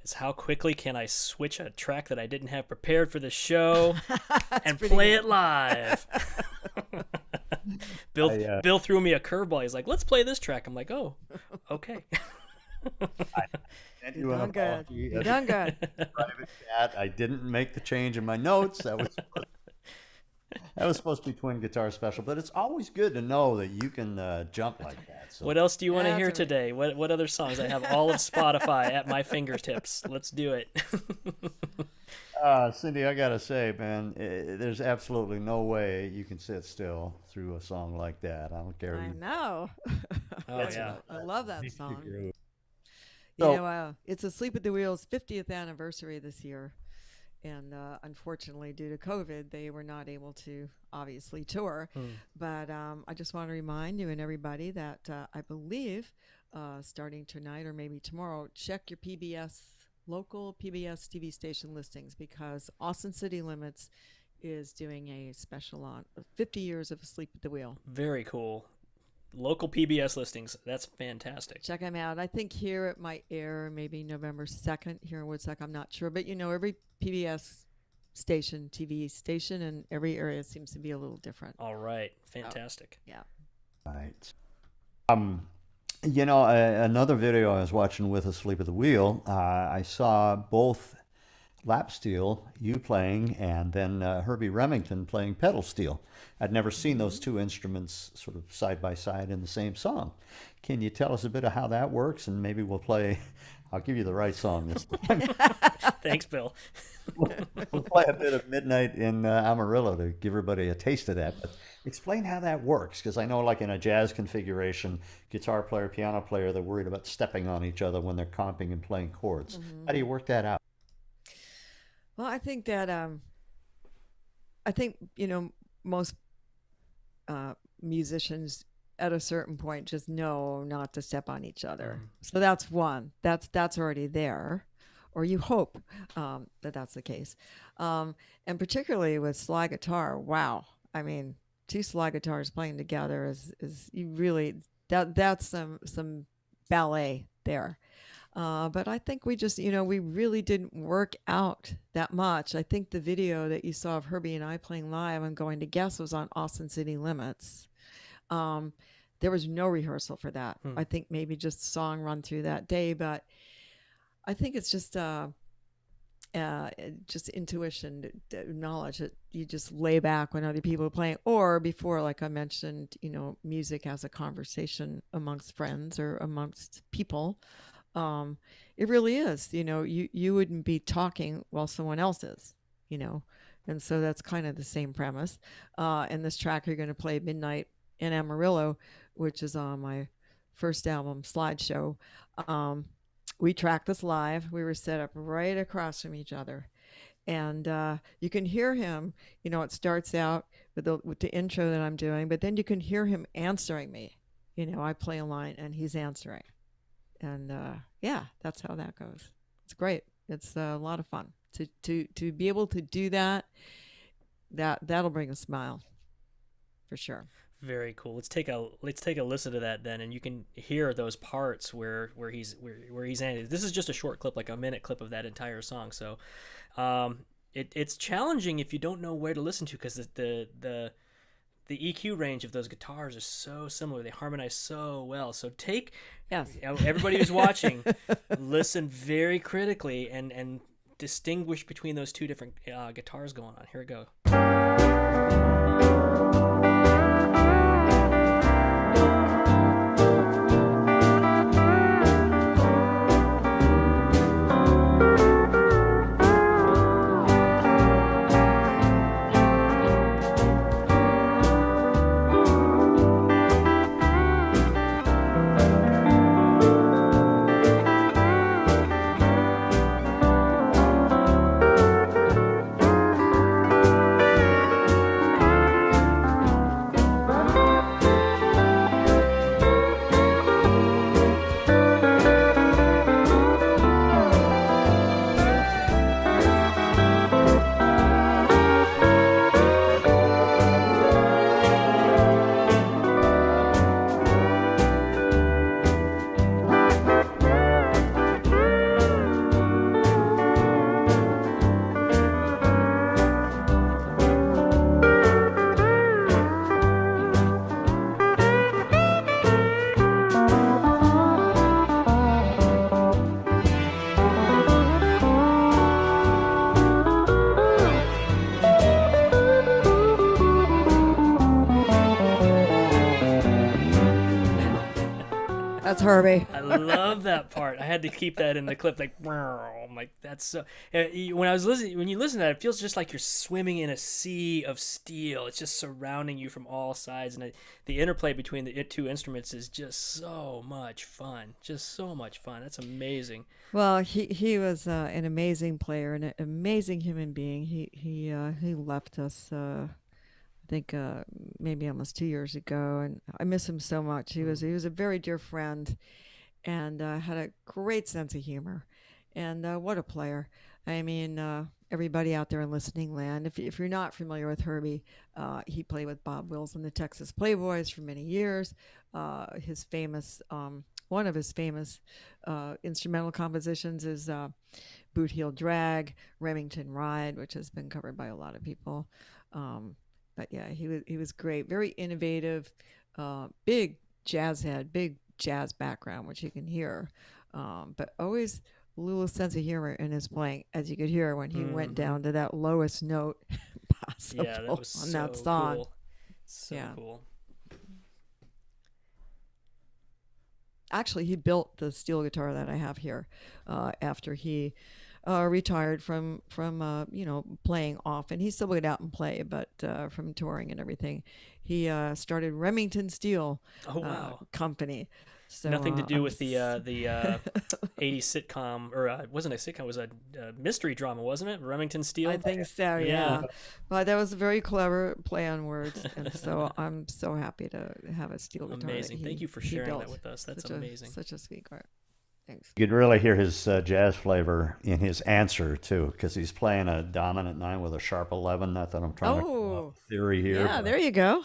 Is how quickly can I switch a track that I didn't have prepared for the show and play it live? Bill threw me a curveball. He's like, let's play this track. I'm like, oh, okay. You're done good. You're done good. Private chat. I didn't make the change in my notes. That was supposed to be twin guitar special, but it's always good to know that you can jump like that. So. What else do you want to hear today? What other songs? I have all of Spotify at my fingertips. Let's do it. Cindy, I gotta say, man, there's absolutely no way you can sit still through a song like that. I don't care. I know. Oh yeah, I love that song. So, it's Asleep at the Wheel's 50th anniversary this year. And unfortunately, due to COVID, they were not able to obviously tour. But I just want to remind you and everybody that I believe starting tonight or maybe tomorrow, check your local PBS TV station listings, because Austin City Limits is doing a special on 50 years of Asleep at the Wheel. Very cool. Local PBS listings. That's fantastic. Check them out. I think here it might air maybe November 2nd here in Woodstock. I'm not sure. But, every PBS station, TV station in every area seems to be a little different. All right. Fantastic. Yeah. Right. Another video I was watching with Asleep at the Wheel, I saw both lap steel, you playing, and then Herbie Remington playing pedal steel. I'd never seen those two instruments sort of side by side in the same song. Can you tell us a bit of how that works? And maybe I'll give you the right song this time. Thanks, Bill. We'll play a bit of Midnight in Amarillo to give everybody a taste of that. But explain how that works, because I know like in a jazz configuration, guitar player, piano player, they're worried about stepping on each other when they're comping and playing chords. How do you work that out? Well, I think that most musicians at a certain point just know not to step on each other. So that's one. That's already there, or you hope that that's the case. And particularly with slide guitar, wow! I mean, two slide guitars playing together is you really that's some ballet there. But I think we just, we really didn't work out that much. I think the video that you saw of Herbie and I playing live, I'm going to guess, was on Austin City Limits. There was no rehearsal for that. I think maybe just song run through that day, but I think it's just intuition, knowledge that you just lay back when other people are playing, or before, like I mentioned, music as a conversation amongst friends or amongst people. It really is, you wouldn't be talking while someone else is, and so that's kind of the same premise. In this track, you're going to play Midnight in Amarillo, which is on my first album, Slideshow. We tracked this live. We were set up right across from each other, and you can hear him, it starts out with the intro that I'm doing, but then you can hear him answering me. I play a line and he's answering. And that's how that goes. It's great. It's a lot of fun to be able to do that. That'll bring a smile, for sure. Very cool. Let's take a listen to that then, and you can hear those parts where he's ending. This is just a short clip, like a minute clip of that entire song. So, it's challenging if you don't know where to listen to, because the EQ range of those guitars is so similar. They harmonize so well. So everybody who's watching, listen very critically and distinguish between those two different guitars going on. Here we go. That's Herbie. I love that part. I had to keep that in the clip, like, I'm like, that's so. When I was listening, when you listen to that, it feels just like you're swimming in a sea of steel. It's just surrounding you from all sides, and the interplay between the two instruments is just so much fun. Just so much fun. That's amazing. Well, he was an amazing player and an amazing human being. He left us. I think maybe almost 2 years ago, and I miss him so much. He was a very dear friend, and had a great sense of humor, and what a player! I mean, everybody out there in listening land, if you're not familiar with Herbie, he played with Bob Wills and the Texas Playboys for many years. His famous one of his famous instrumental compositions is Boot Heel Drag, Remington Ride, which has been covered by a lot of people. But yeah, he was great, very innovative, big jazz head, big jazz background, which you can hear, but always a little sense of humor in his playing, as you could hear when he went down to that lowest note possible that was on so that song. Cool. So cool. Actually, he built the steel guitar that I have here after he retired from playing often. He still would out and play, but from touring and everything, he started Remington Steel Company. So, nothing to do with the 80s sitcom, or it wasn't a sitcom, it was a mystery drama, wasn't it? Remington Steel? I think so, yeah. But that was a very clever play on words, and so I'm so happy to have a steel guitar. Amazing. Thank you for sharing that with us. That's amazing. Such a sweet guy. Thanks. You could really hear his jazz flavor in his answer, too, because he's playing a dominant 9 with a sharp 11. Not that I'm trying to come up with theory here. Yeah, there you go.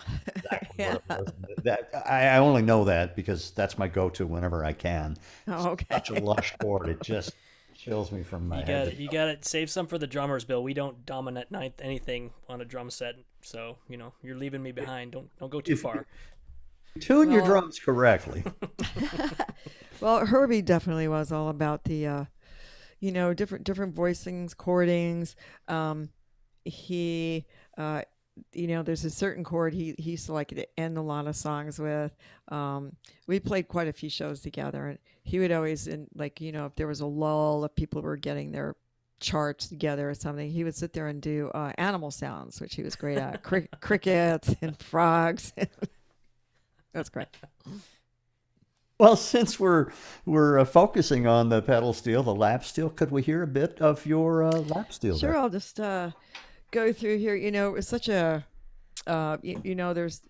I only know that because that's my go-to whenever I can. Oh, okay. Such a lush chord. It just chills me from my head. You got it. Save some for the drummers, Bill. We don't dominate ninth anything on a drum set, so you're leaving me behind. Don't go too far. Tune your drums correctly. Well, Herbie definitely was all about the, different voicings, chordings. There's a certain chord he used to like to end a lot of songs with. We played quite a few shows together, and he would always, if there was a lull, if people were getting their charts together or something, he would sit there and do animal sounds, which he was great at. Crickets and frogs. That's great. Well, since we're focusing on the pedal steel, the lap steel, could we hear a bit of your lap steel? Sure, there? I'll just go through here. It's such a, there's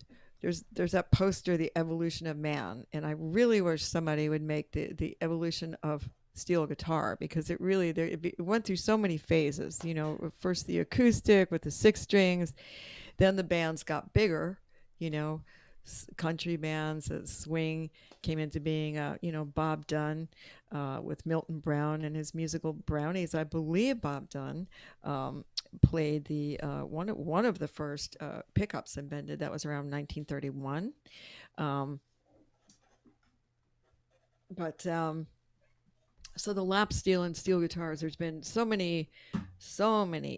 that poster, The Evolution of Man, and I really wish somebody would make the evolution of steel guitar, because it really it went through so many phases. First the acoustic with the 6 strings, then the bands got bigger. Country bands, swing came into being. Bob Dunn with Milton Brown and his musical Brownies. I believe Bob Dunn played the one of the first pickups invented. That was around 1931. So the lap steel and steel guitars, there's been so many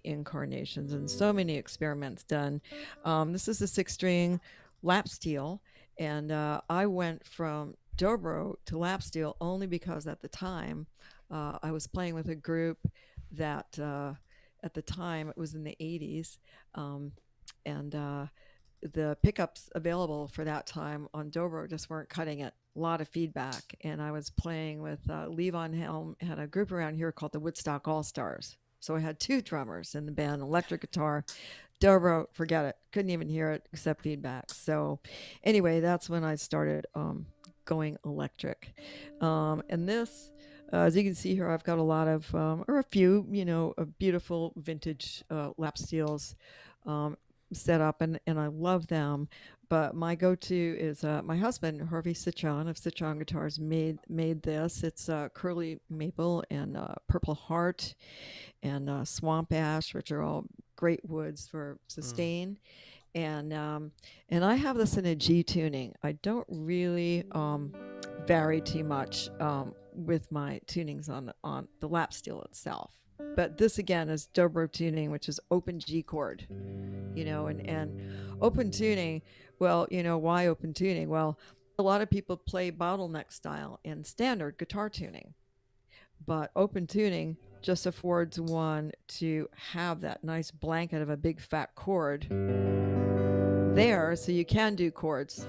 incarnations and so many experiments done. This is a 6-string lap steel, and I went from Dobro to lap steel only because at the time I was playing with a group that at the time it was in the 80s, and the pickups available for that time on Dobro just weren't cutting it. A lot of feedback, and I was playing with Levon Helm, had a group around here called the Woodstock All-Stars. So I had 2 drummers in the band, electric guitar. Dobro, forget it. Couldn't even hear it except feedback. So anyway, that's when I started going electric. And this, as you can see here, I've got a lot of, or a few, beautiful vintage lap steels set up, and I love them. But my go-to is my husband, Harvey Citron of Citron Guitars, made this. It's curly maple and purple heart and swamp ash, which are all great woods for sustain. And I have this in a G tuning. I don't really vary too much with my tunings on the lap steel itself. But this again is Dobro tuning, which is open G chord, and open tuning. Well, why open tuning? Well, a lot of people play bottleneck style in standard guitar tuning, but open tuning just affords one to have that nice blanket of a big fat chord there, so you can do chords.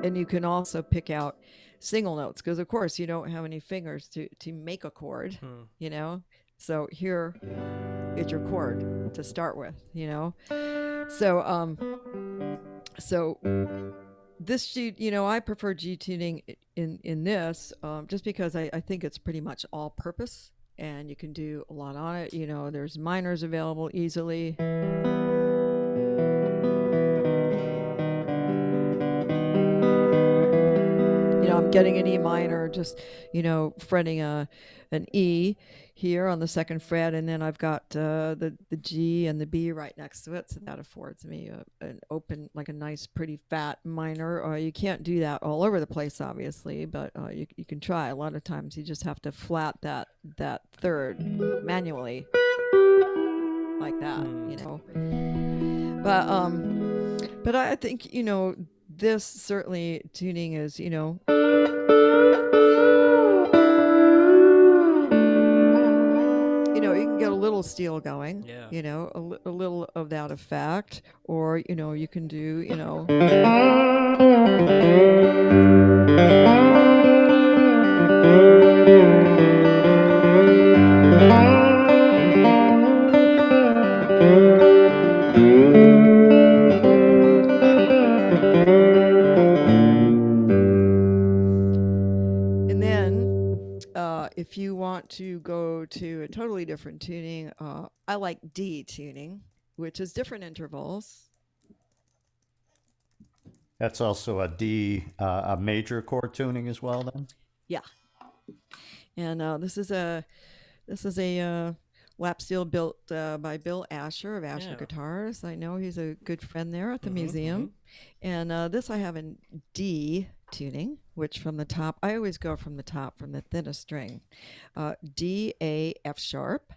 And you can also pick out single notes, because of course you don't have any fingers to make a chord, you know? So here is your chord to start with, you know? So this G, you know, I prefer G tuning in this, just because I think it's pretty much all purpose and you can do a lot on it. You know, there's minors available easily. You know, I'm getting an E minor, just, you know, fretting an E here on the second fret, and then I've got the G and the B right next to it, so that affords me an open, like a nice, pretty fat minor. You can't do that all over the place, obviously, but you can try. A lot of times you just have to flat that third manually, like that, you know. But I think, you know, this certainly tuning is, you know, you can get a little steel going, you know, a little of that effect, or, you know, you can do, you know. And then if you want to go to a totally different tuning, I like D tuning, which is different intervals. That's also a D, a major chord tuning as well, then? Yeah. And this is a lap steel built by Bill Asher of Asher Guitars. I know he's a good friend there at the museum. And this I have in D tuning, which from the top, I always go from the top, from the thinnest string. D, A, F sharp,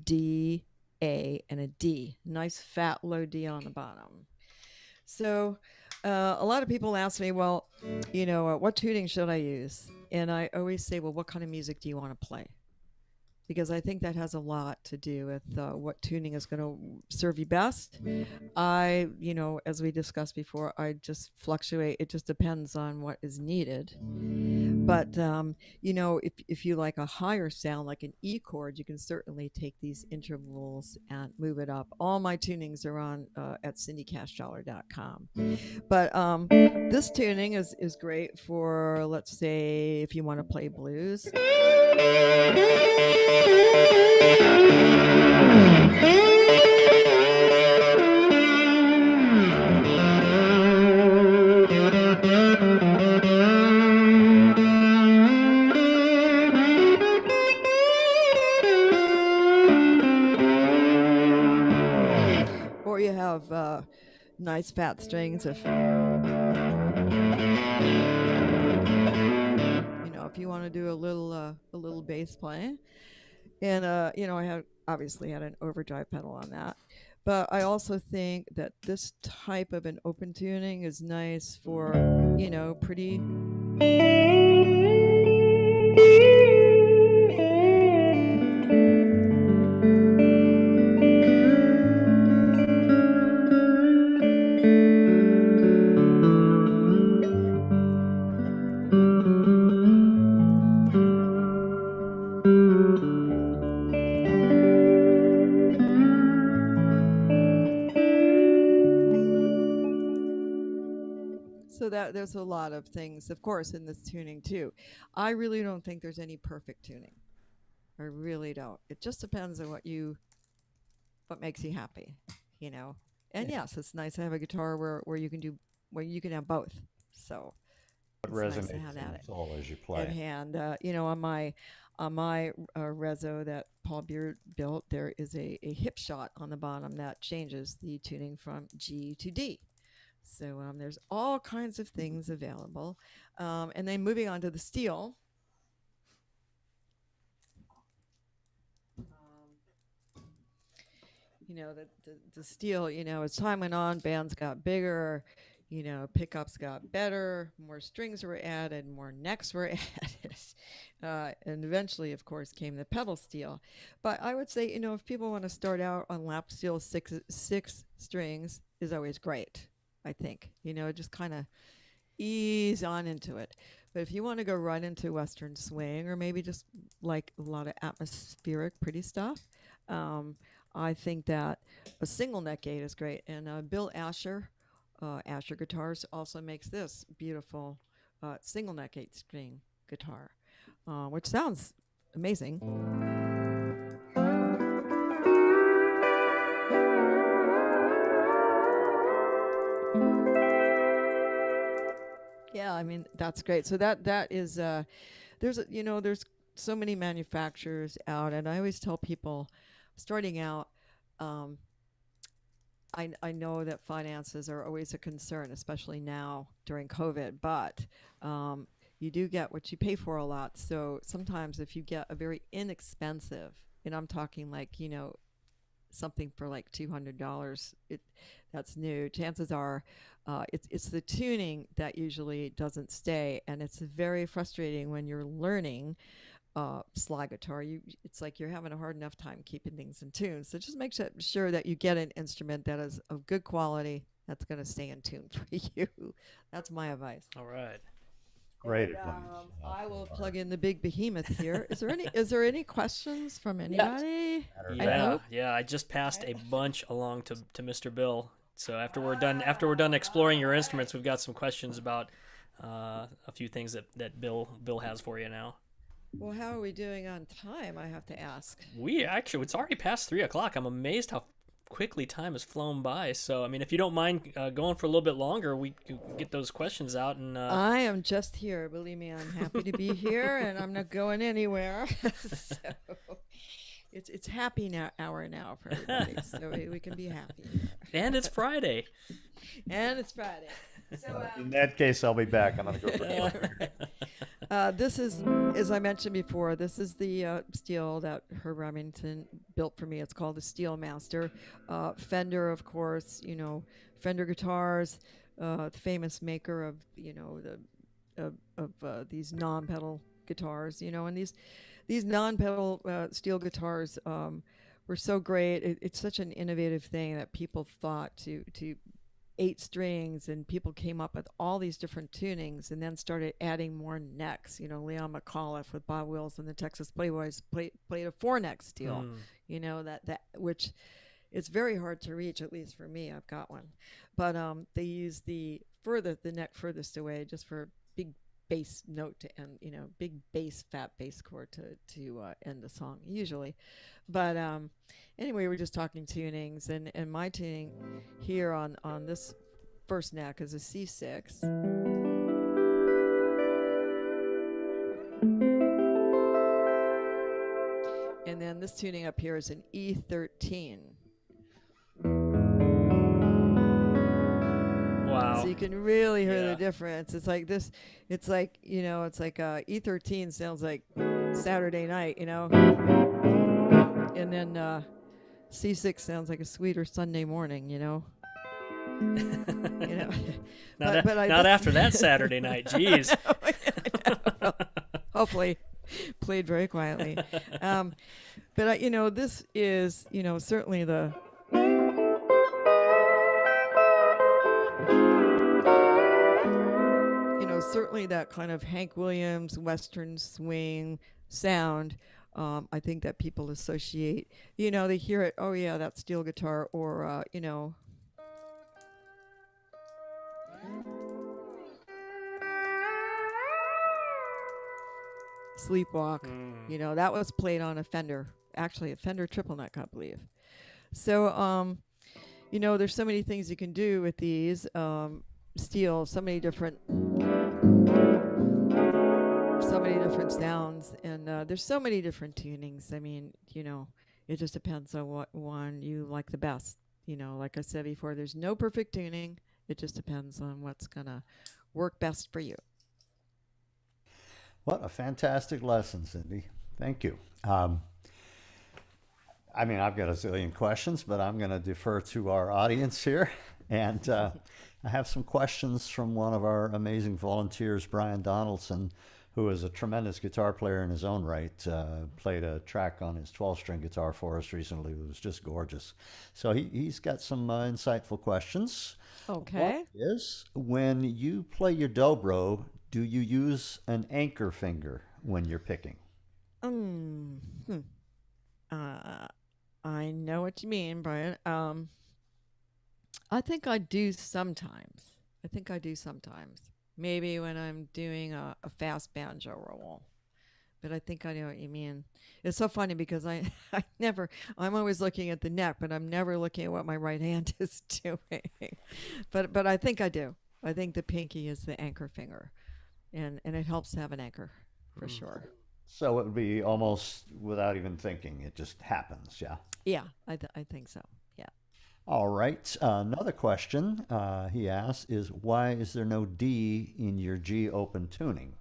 D, A, and a D. Nice fat low D on the bottom. So a lot of people ask me, well, you know, what tuning should I use? And I always say, well, what kind of music do you want to play? Because I think that has a lot to do with what tuning is going to serve you best. You know, as we discussed before, I just fluctuate. It just depends on what is needed. But, you know, if you like a higher sound, like an E chord, you can certainly take these intervals and move it up. All my tunings are on at cindycashdollar.com. But this tuning is great for, let's say, if you want to play blues. Or you have nice fat strings of, you know, if you want to do a little bass playing. And you know, I obviously had an overdrive pedal on that. But I also think that this type of an open tuning is nice for, you know, pretty. So that there's a lot of things, of course, in this tuning too. I really don't think there's any perfect tuning. I really don't. It just depends on what makes you happy, you know. And yes, it's nice to have a guitar where you can have both. So What resonates nice in soul as you play. At hand, you know, on my Rezo that Paul built, there is a hip shot on the bottom that changes the tuning from G to D. So there's all kinds of things available. And then moving on to the steel. the steel, as time went on, bands got bigger, pickups got better, more strings were added, more necks were added. And eventually, of course, came the pedal steel. But I would say, if people want to start out on lap steel, six strings is always great, I think. Just kind of ease on into it. But if you want to go right into Western swing, or maybe just like a lot of atmospheric, pretty stuff, I think that a single neck 8 is great. And Bill Asher, Asher Guitars, also makes this beautiful single neck 8-string guitar, which sounds amazing. Yeah, I mean, that's great. So that is there's so many manufacturers out, and I always tell people starting out, I know that finances are always a concern, especially now during COVID, but you do get what you pay for a lot. So sometimes if you get a very inexpensive, and I'm talking like, something for like $200, that's new. Chances are it's the tuning that usually doesn't stay, and it's very frustrating when you're learning slide guitar. It's like you're having a hard enough time keeping things in tune. So just make sure that you get an instrument that is of good quality, that's going to stay in tune for you. That's my advice. All right. Great. And, I will plug in the big behemoth here. Is there any questions from anybody? Yeah. I just passed a bunch along to Mr. Bill. So after we're done exploring your instruments, we've got some questions about a few things that Bill has for you now. Well, how are we doing on time? I have to ask. It's already past 3:00. I'm amazed how quickly time has flown by. So, I mean, if you don't mind going for a little bit longer, we can get those questions out. And I am just here. Believe me, I'm happy to be here, and I'm not going anywhere. So it's happy hour now for everybody, so we can be happy. And it's Friday. So, in that case, I'll be back. I'm going to go for this is, as I mentioned before, this is the steel that Herb Remington built for me. It's called the Steel Master. Fender, of course, Fender guitars, the famous maker of, these non-pedal guitars, and these non-pedal steel guitars were so great. It's such an innovative thing that people thought to 8 strings, and people came up with all these different tunings and then started adding more necks. Leon McAuliffe with Bob Wills and the Texas Playboys played a 4-neck steel, that which it's very hard to reach, at least for me. I've got one. But they use the neck furthest away just for big bass note to end, big bass, fat bass chord to end the song usually. But anyway, we're just talking tunings, and my tuning here on this first neck is a C6. And then this tuning up here is an E13. Wow. So you can really hear the difference. It's like this, it's like E13 sounds like Saturday night, and then C6 sounds like a sweeter Sunday morning, Not after that Saturday night. Jeez. Hopefully played very quietly. But this is, certainly certainly that kind of Hank Williams Western swing sound. I think that people associate, they hear it, oh yeah, that steel guitar, or Sleepwalk. That was played on a Fender, actually a Fender triple neck, I believe. So there's so many things you can do with these steel, so many different sounds, and there's so many different tunings. I mean, it just depends on what one you like the best. Like I said before, there's no perfect tuning. It just depends on what's gonna work best for you. What a fantastic lesson, Cindy. Thank you. I mean, I've got a zillion questions, but I'm going to defer to our audience here. And I have some questions from one of our amazing volunteers, Brian Donaldson, who is a tremendous guitar player in his own right. Played a track on his 12-string guitar for us recently. It was just gorgeous. So he's got some insightful questions. One Okay. is, when you play your dobro, do you use an anchor finger when you're picking? Um, hmm. Uh, I know what you mean, Brian. I think I do sometimes. I think I do sometimes. Maybe when I'm doing a fast banjo roll. But I think I know what you mean. It's so funny because I'm always looking at the neck, but I'm never looking at what my right hand is doing. But I think I do. I think the pinky is the anchor finger, and it helps to have an anchor for Mm. sure. So it would be almost without even thinking. It just happens, yeah. Yeah, I think so. Yeah. All right. Another question he asks is, why is there no D in your G open tuning?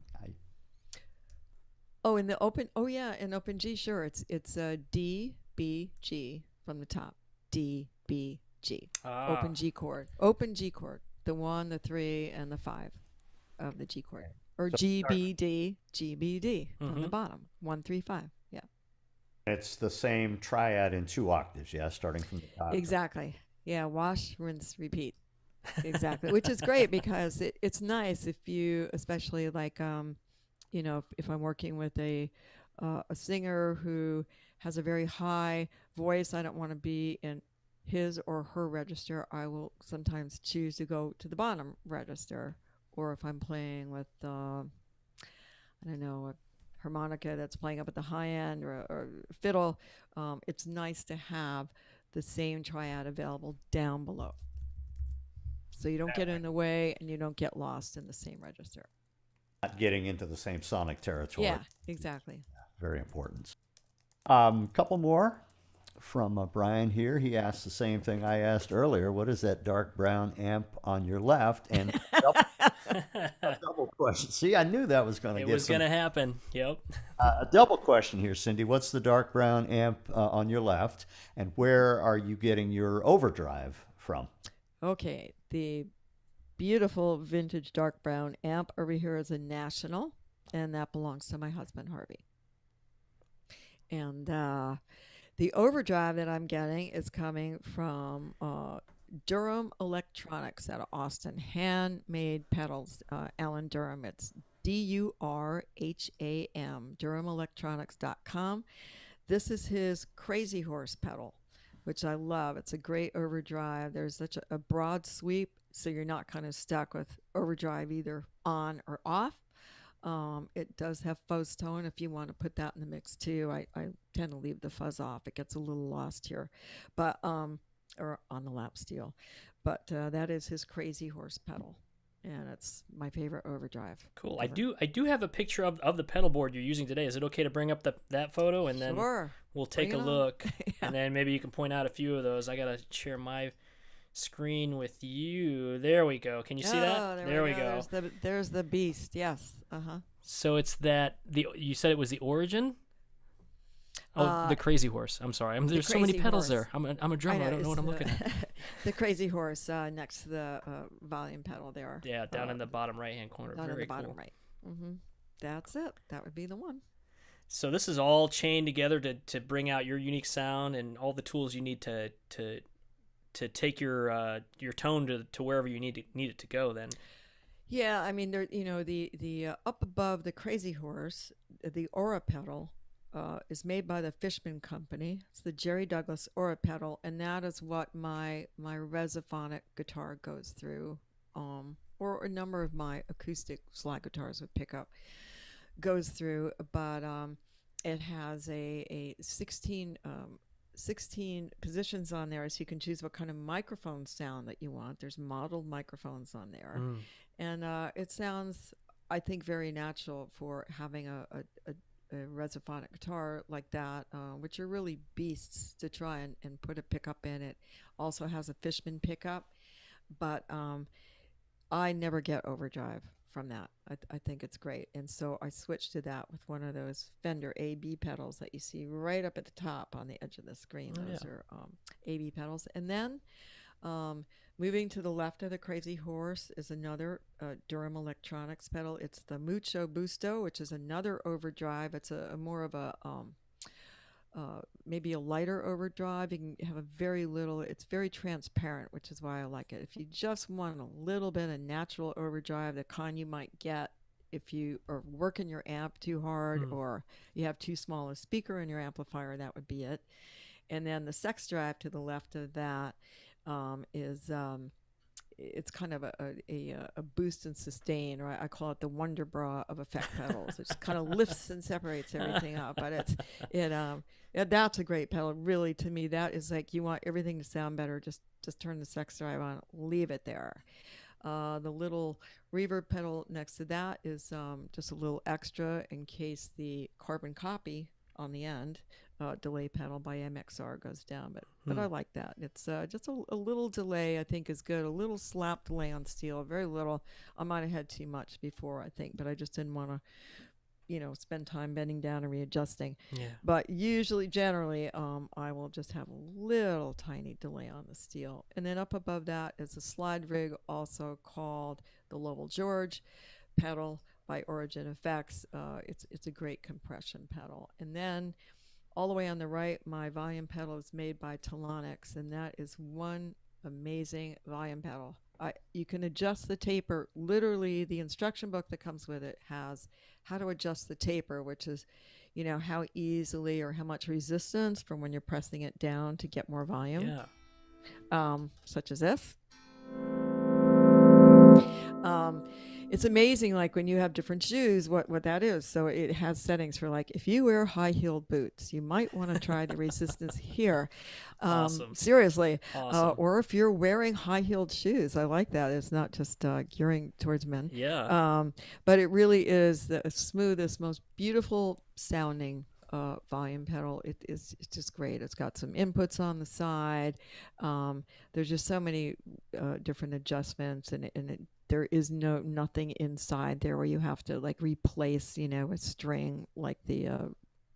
Oh, in the open. Oh, yeah, in open G, sure. It's D B G from the top. D B G. Ah, Open G chord. Open G chord. The 1, the 3, and the 5 of the G chord. Or So G B D G B D from the mm-hmm. bottom. 1 3 5. Yeah. it's the same triad in 2 octaves, yeah, starting from the top. Exactly. Yeah. Wash, rinse, repeat. Exactly. Which is great because it's nice if you, especially like if I'm working with a singer who has a very high voice, I don't want to be in his or her register. I will sometimes choose to go to the bottom register, or if I'm playing with I don't know, a harmonica that's playing up at the high end, or fiddle, it's nice to have the same triad available down below, so you don't get in the way and you don't get lost in the same register. Not getting into the same sonic territory. Yeah, exactly. Very important. Couple more from Brian here. He asked the same thing I asked earlier. What is that dark brown amp on your left? And a double question. See, I knew that was going to It get was some. gonna happen. Yep. A double question here, Cindy. What's the dark brown amp on your left? And where are you getting your overdrive from? Okay, the beautiful vintage dark brown amp over here is a National, and that belongs to my husband Harvey. And the overdrive that I'm getting is coming from Durham Electronics out of Austin. Handmade pedals, Alan Durham. It's Durham, durhamelectronics.com. This is his Crazy Horse pedal, which I love. It's a great overdrive. There's such a broad sweep, so you're not kind of stuck with overdrive either on or off. It does have fuzz tone if you want to put that in the mix too. I tend to leave the fuzz off. It gets a little lost here, but or on the lap steel. But that is his Crazy Horse pedal, and it's my favorite overdrive Cool. ever. I do have a picture of the pedal board you're using today. Is it okay to bring up that photo and then Sure, we'll bring take a it on. look Yeah. and then maybe you can point out a few of those. I gotta share my screen with you. There we go. Can you see Oh, that? there We we go. go. There's the beast. Yes. Uh-huh. So it's that the you said it was the origin. Oh, Uh the Crazy Horse. I'm sorry. There's so many Crazy pedals Horse. there. I'm a drummer. I don't know what it's I'm looking at. the Crazy Horse next to the volume pedal there. Yeah, down Uh, in the bottom right hand corner. down in Very the bottom cool. right. Mm-hmm. That's it. That would be the one. So this is all chained together to bring out your unique sound and all the tools you need to take your tone to wherever you need it to go. Then. Yeah, I mean, there. The up above the Crazy Horse, the Aura pedal, is made by the Fishman Company. It's the Jerry Douglas Aura pedal, and that is what my resophonic guitar goes through, or a number of my acoustic slide guitars with pickup goes through. But it has a 16 positions on there, so you can choose what kind of microphone sound that you want. There's modeled microphones on there, Mm. and it sounds, I think, very natural for having a resophonic guitar like that, which are really beasts to try and put a pickup in. It also has a Fishman pickup, but I never get overdrive from that. I think it's great. And so I switched to that with one of those Fender AB pedals that you see right up at the top on the edge of the screen. Those are AB pedals. And then moving to the left of the Crazy Horse is another Durham Electronics pedal. It's the Mucho Busto, which is another overdrive. It's a more of a maybe a lighter overdrive. You can have a very little, it's very transparent, which is why I like it. If you just want a little bit of natural overdrive, the kind you might get if you are working your amp too hard or you have too small a speaker in your amplifier, that would be it. And then the Sex Drive to the left of that is it's kind of a boost and sustain, or I call it the Wonder Bra of effect pedals. It just kind of lifts and separates everything up. But that's a great pedal. Really, to me, that is like, you want everything to sound better, just turn the Sex Drive on, leave it there. The little reverb pedal next to that is just a little extra in case the carbon copy on the end delay pedal by MXR goes down, but I like that. It's just a little delay, I think, is good. A little slap delay on steel, very little. I might have had too much before, I think, but I just didn't want to, spend time bending down and readjusting. Yeah. But usually, generally, I will just have a little tiny delay on the steel. And then up above that is a slide rig, also called the Lowell George pedal by Origin Effects. It's a great compression pedal. And then all the way on the right, my volume pedal is made by Telonix, and that is one amazing volume pedal. You can adjust the taper. Literally, the instruction book that comes with it has how to adjust the taper, which is, how easily or how much resistance from when you're pressing it down to get more volume. Yeah. Such as this. It's amazing, like when you have different shoes, what that is. So it has settings for, like, if you wear high-heeled boots, you might want to try the resistance here. Awesome. Seriously. Awesome. Or if you're wearing high-heeled shoes, I like that. It's not just gearing towards men. Yeah. But it really is the smoothest, most beautiful sounding volume pedal. It's just great. It's got some inputs on the side. There's just so many different adjustments, and there is nothing inside there where you have to like replace, a string like the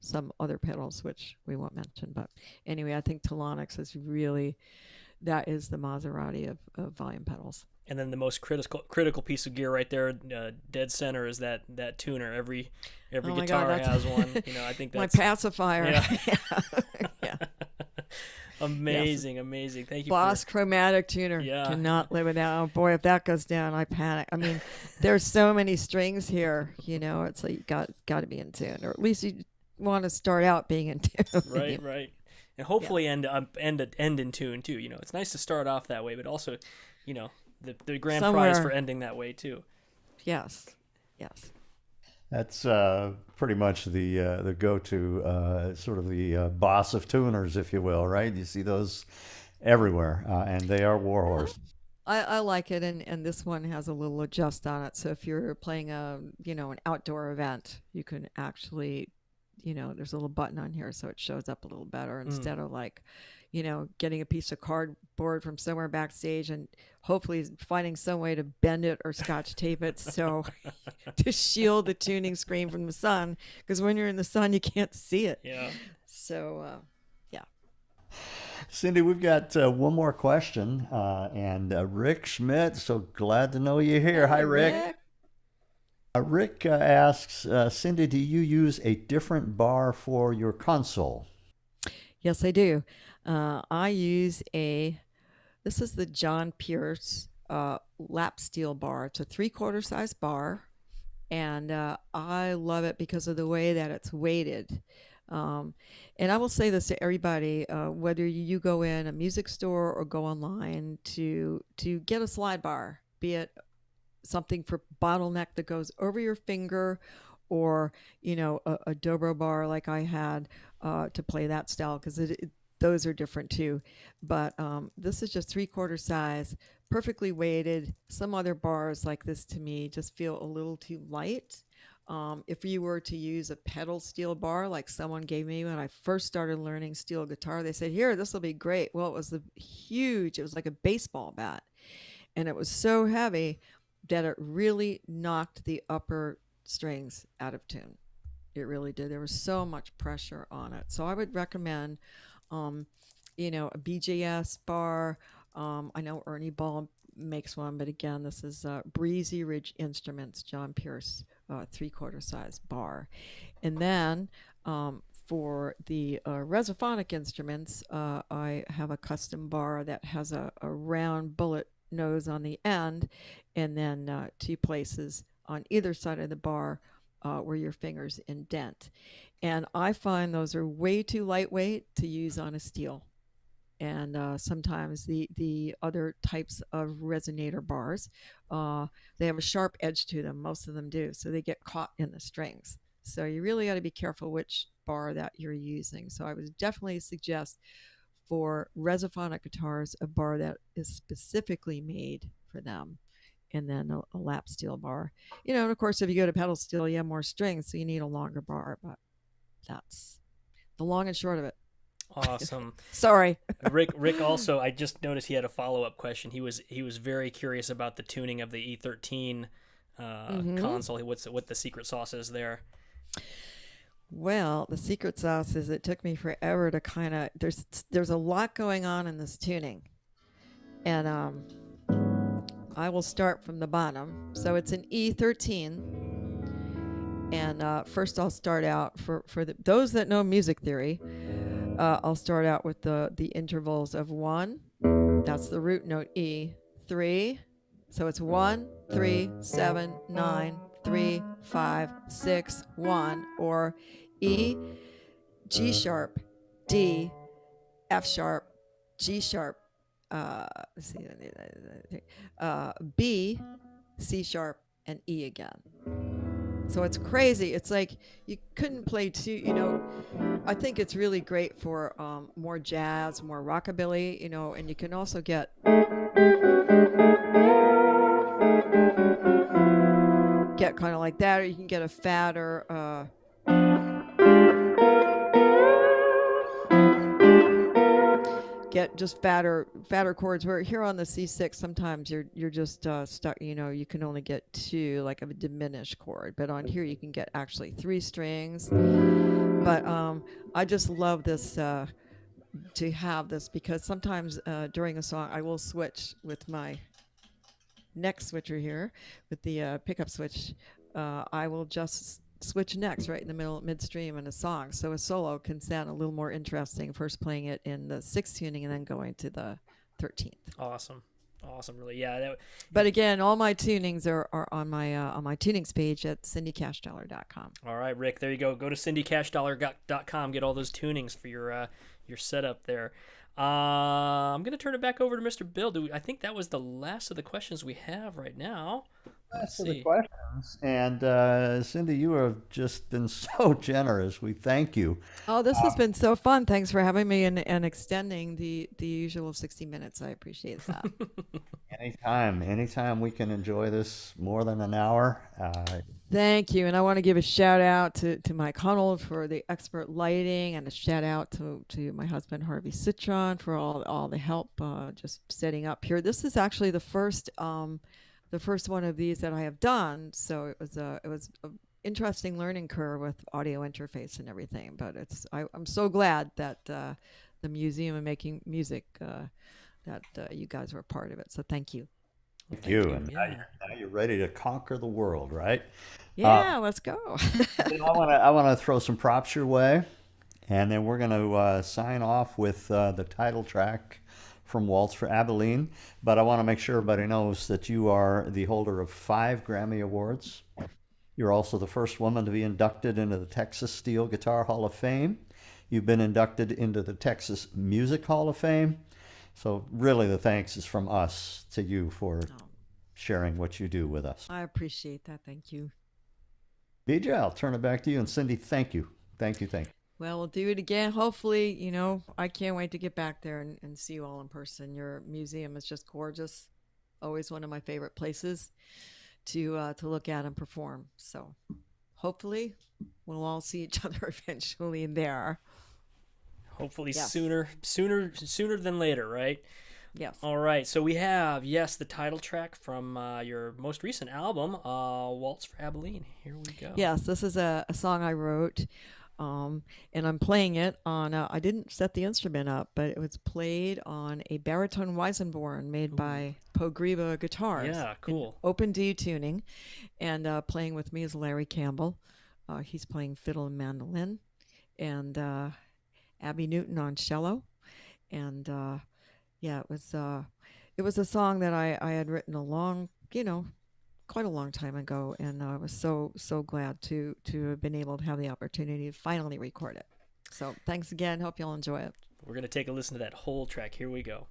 some other pedals, which we won't mention. But anyway, I think Telonix is really, that is the Maserati of volume pedals. And then the most critical piece of gear right there, dead center, is that tuner. Every guitar has one. I think that's my pacifier. Yeah. Yeah. Amazing, yes. Amazing. Thank you. Boss chromatic tuner. Yeah. Cannot live without. Oh boy, if that goes down, I panic. I mean, there's so many strings here. It's like you got to be in tune, or at least you want to start out being in tune. Right. And hopefully end in tune too. It's nice to start off that way, but also, the grand prize for ending that way too. Yes. That's pretty much the go-to, sort of the boss of tuners, if you will, right? You see those everywhere, and they are warhorses. I like it, and this one has a little adjust on it. So if you're playing an outdoor event, you can actually, there's a little button on here, so it shows up a little better instead of like, getting a piece of cardboard from somewhere backstage and hopefully finding some way to bend it or scotch tape it so to shield the tuning screen from the sun, because when you're in the sun you can't see it. Yeah. So yeah. Cindy, we've got one more question, and Rick Schmidt. So glad to know you're here. Hi, Rick. Rick asks, Cindy, do you use a different bar for your console? Yes, I do. I use this is the John Pierce lap steel bar. It's a 3/4 size bar, and I love it because of the way that it's weighted. And I will say this to everybody, whether you go in a music store or go online to get a slide bar, be it something for bottleneck that goes over your finger, or a dobro bar like I had to play that style, because those are different too. But this is just 3/4 size, perfectly weighted. Some other bars like this to me just feel a little too light. If you were to use a pedal steel bar like someone gave me when I first started learning steel guitar, they said, here, this will be great. Well, it was huge. It was like a baseball bat, and it was so heavy that it really knocked the upper strings out of tune. It really did. There was so much pressure on it. So I would recommend, a BJS bar. I know Ernie Ball makes one, but again, this is Breezy Ridge Instruments, John Pierce, 3/4 size bar. And then for the resophonic instruments, I have a custom bar that has a round bullet nose on the end, and then 2 places on either side of the bar where your fingers indent. And I find those are way too lightweight to use on a steel. And sometimes the other types of resonator bars, they have a sharp edge to them. Most of them do. So they get caught in the strings. So you really got to be careful which bar that you're using. So I would definitely suggest for resophonic guitars a bar that is specifically made for them. And then a lap steel bar. And of course, if you go to pedal steel, you have more strings, so you need a longer bar. But that's the long and short of it. Awesome. Sorry. Rick also, I just noticed he had a follow-up question. He was very curious about the tuning of the E13 console. What the secret sauce is there. Well, the secret sauce is it took me forever to kind of there's a lot going on in this tuning. And I will start from the bottom. So it's an E13. And first I'll start out for those that know music theory. I'll start out with the intervals of 1. That's the root note E. 3. So it's 1, 3, 7, 9, 3, 5, 6, 1. Or E, G sharp, D, F sharp, G sharp, B, C sharp, and E again. So it's crazy. It's like you couldn't play two, I think it's really great for more jazz, more rockabilly, and you can also get kind of like that, or you can get a fatter get just fatter chords, where here on the C6 sometimes you're just stuck, you can only get 2, like a diminished chord, but on here you can get actually 3 strings. But I just love this to have this, because sometimes during a song I will switch with my neck switcher here with the pickup switch. I will just switch necks right in the middle, midstream in a song, so a solo can sound a little more interesting, first playing it in the 6th tuning and then going to the 13th. Awesome, really. Yeah. But again, all my tunings are on my tunings page at cindycashdollar.com. All right, Rick, there you go. Go to cindycashdollar.com, get all those tunings for your setup there. I'm going to turn it back over to Mr. Bill. I think that was the last of the questions we have right now. Let's see. The questions. And Cindy, you have just been so generous. We thank you. Oh, this has been so fun. Thanks for having me and extending the usual 60 minutes. I appreciate that. Anytime we can enjoy this more than an hour. Thank you. And I want to give a shout out to Mike Hunnell for the expert lighting, and a shout out to my husband, Harvey Citron, for all the help just setting up here. This is actually the first one of these that I have done. So it was an interesting learning curve with audio interface and everything. But I'm so glad that the Museum of Making Music, that you guys were a part of it. So thank you. Thank you. And now you're ready to conquer the world, right? Yeah, let's go. I want to throw some props your way, and then we're going to sign off with the title track from Waltz for Abilene. But I want to make sure everybody knows that you are the holder of 5 Grammy Awards. You're also the first woman to be inducted into the Texas Steel Guitar Hall of Fame. You've been inducted into the Texas Music Hall of Fame. So really the thanks is from us to you for sharing what you do with us. I appreciate that. Thank you. BJ, I'll turn it back to you. And Cindy, thank you. Thank you. Well, we'll do it again. Hopefully, I can't wait to get back there and see you all in person. Your museum is just gorgeous. Always one of my favorite places to look at and perform. So hopefully we'll all see each other eventually there. Hopefully sooner than later, right? Yes. All right. So we have, yes, the title track from your most recent album, Waltz for Abilene. Here we go. Yes, this is a song I wrote, and I'm playing it on. I didn't set the instrument up, but it was played on a baritone Weissenborn made by Pogriba Guitars. Yeah, cool. Open D tuning, and playing with me is Larry Campbell. He's playing fiddle and mandolin, and Abby Newton on cello, and yeah, it was a song that I had written quite a long time ago, and I was so glad to have been able to have the opportunity to finally record it. So thanks again. Hope y'all enjoy it. We're going to take a listen to that whole track. Here we go.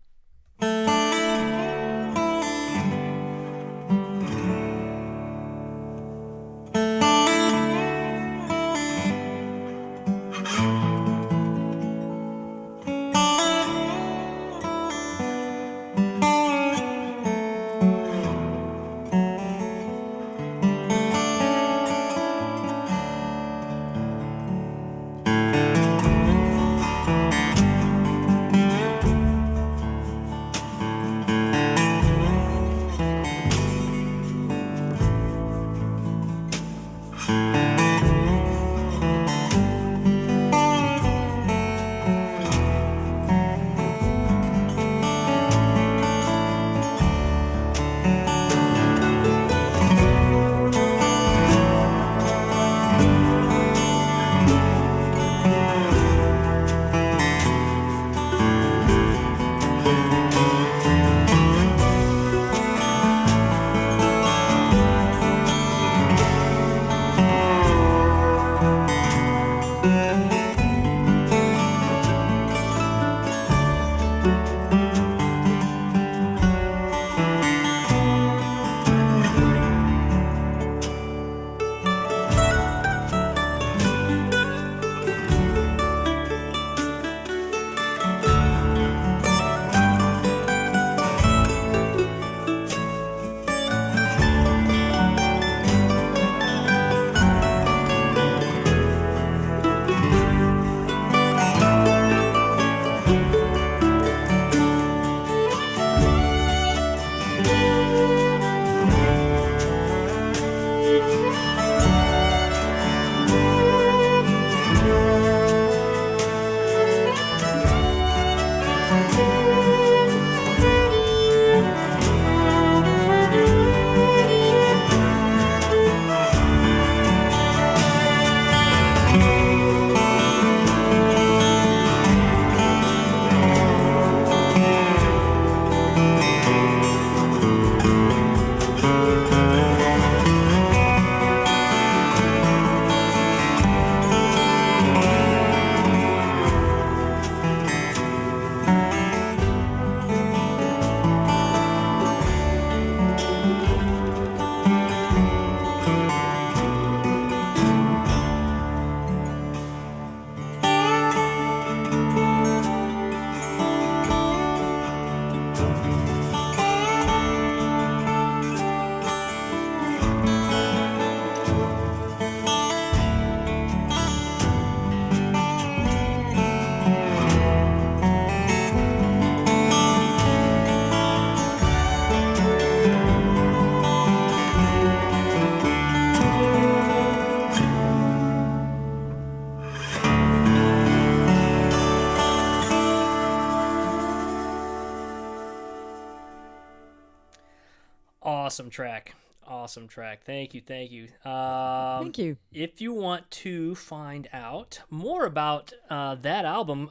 Awesome track. Awesome track. Thank you. Thank you. Thank you. If you want to find out more about that album,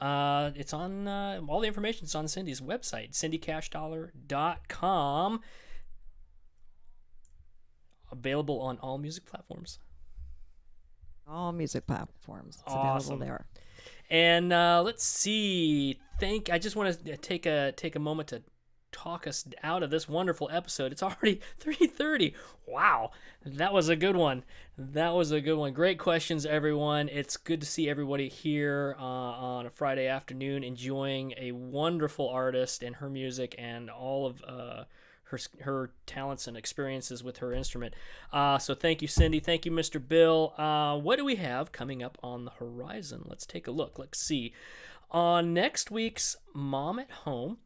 it's on all the information is on Cindy's website, cindycashdollar.com. Available on all music platforms. All music platforms. It's Awesome. available there. And let's see. I just want to take a moment to talk us out of this wonderful episode. It's already 3:30. Wow, that was a good one. Great questions, everyone. It's good to see everybody here on a Friday afternoon enjoying a wonderful artist and her music and all of her talents and experiences with her instrument. So thank you, Cindy. Thank you, Mr. Bill. What do we have coming up on the horizon? Let's take a look. Let's see. On next week's Mom at Home,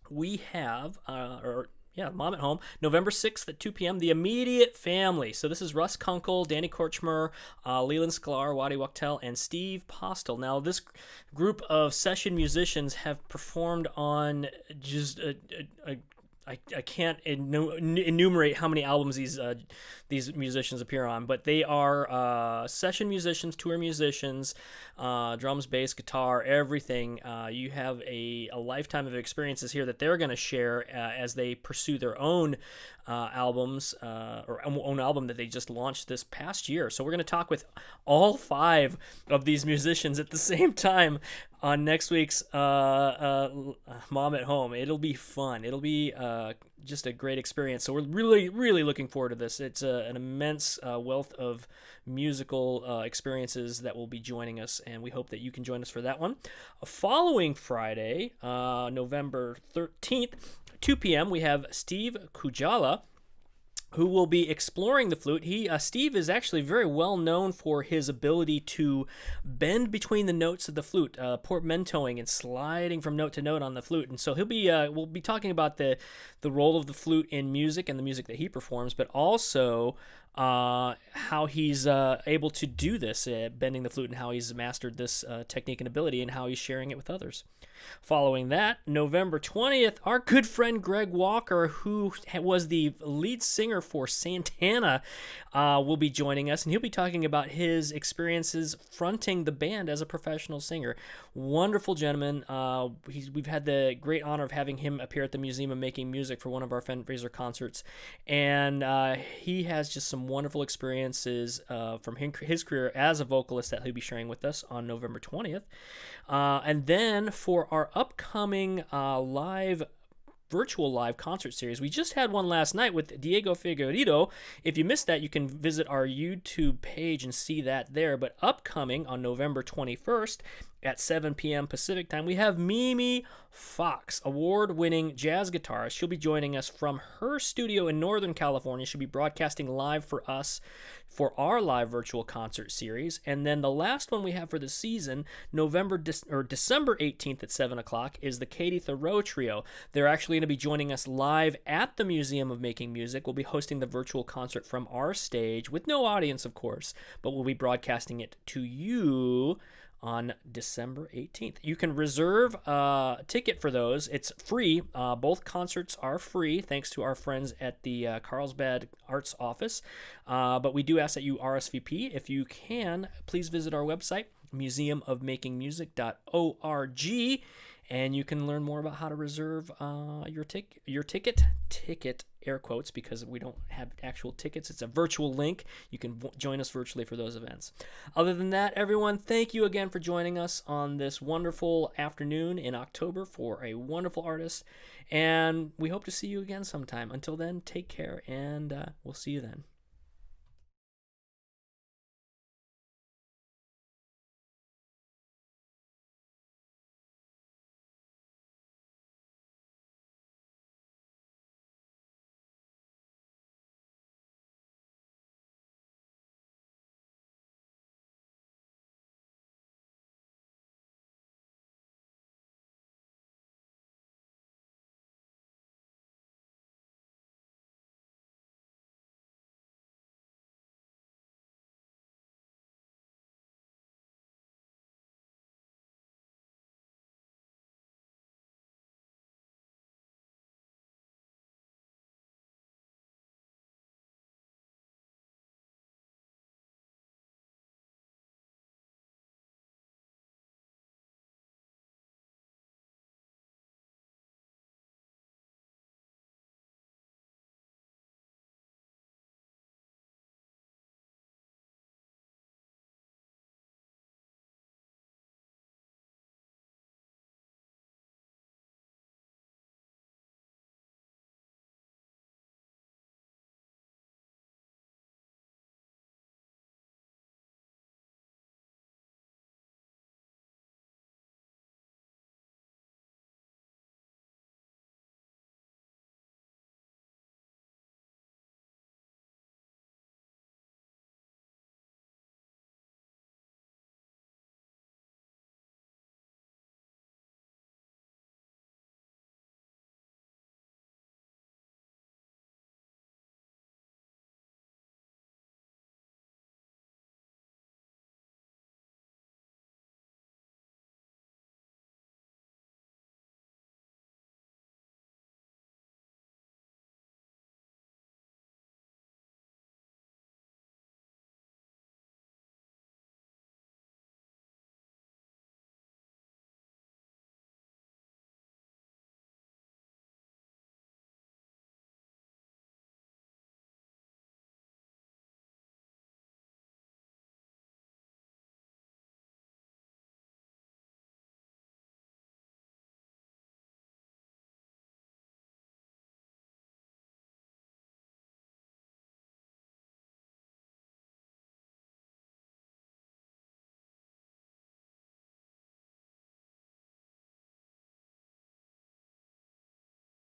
we have, Mom at Home, November 6th at 2 p.m., The Immediate Family. So this is Russ Kunkel, Danny Korchmer, Leland Sklar, Wadi Wachtel, and Steve Postel. Now, this group of session musicians have performed on just I can't enumerate how many albums these musicians appear on, but they are session musicians, tour musicians, drums, bass, guitar, everything. You have a lifetime of experiences here that they're going to share as they pursue their own albums or own album that they just launched this past year. So we're going to talk with all 5 of these musicians at the same time on next week's Mom at Home. It'll be fun. It'll be just a great experience. So we're really, really looking forward to this. It's an immense wealth of musical experiences that will be joining us, and we hope that you can join us for that one. Following Friday, November 13th, 2 p.m., we have Steve Kujala, who will be exploring the flute. Steve is actually very well known for his ability to bend between the notes of the flute, portmanteauing and sliding from note to note on the flute. And so we'll be talking about the role of the flute in music and the music that he performs, but also how he's able to do this, bending the flute, and how he's mastered this technique and ability, and how he's sharing it with others. Following that, November 20th, our good friend Greg Walker, who was the lead singer for Santana, will be joining us, and he'll be talking about his experiences fronting the band as a professional singer. Wonderful gentleman. We've had the great honor of having him appear at the Museum of Making Music for one of our fundraiser concerts, and he has just some wonderful experiences from his career as a vocalist that he'll be sharing with us on November 20th. And then for our upcoming virtual live concert series, we just had one last night with Diego Figueiredo. If you missed that, you can visit our YouTube page and see that there. But upcoming on November 21st at 7 p.m. Pacific time, we have Mimi Fox, award-winning jazz guitarist. She'll be joining us from her studio in Northern California. She'll be broadcasting live for us for our live virtual concert series. And then the last one we have for the season, December 18th at 7 o'clock, is the Katie Thoreau Trio. They're actually going to be joining us live at the Museum of Making Music. We'll be hosting the virtual concert from our stage with no audience, of course, but we'll be broadcasting it to you on December 18th. You can reserve a ticket for those. It's free. Both concerts are free, thanks to our friends at the Carlsbad Arts Office. But we do ask that you RSVP. If you can, please visit our website, museumofmakingmusic.org, and you can learn more about how to reserve your ticket, air quotes, because we don't have actual tickets. It's a virtual link. You can join us virtually for those events. Other than that, everyone, thank you again for joining us on this wonderful afternoon in October for a wonderful artist, and we hope to see you again sometime. Until then, take care, and we'll see you then.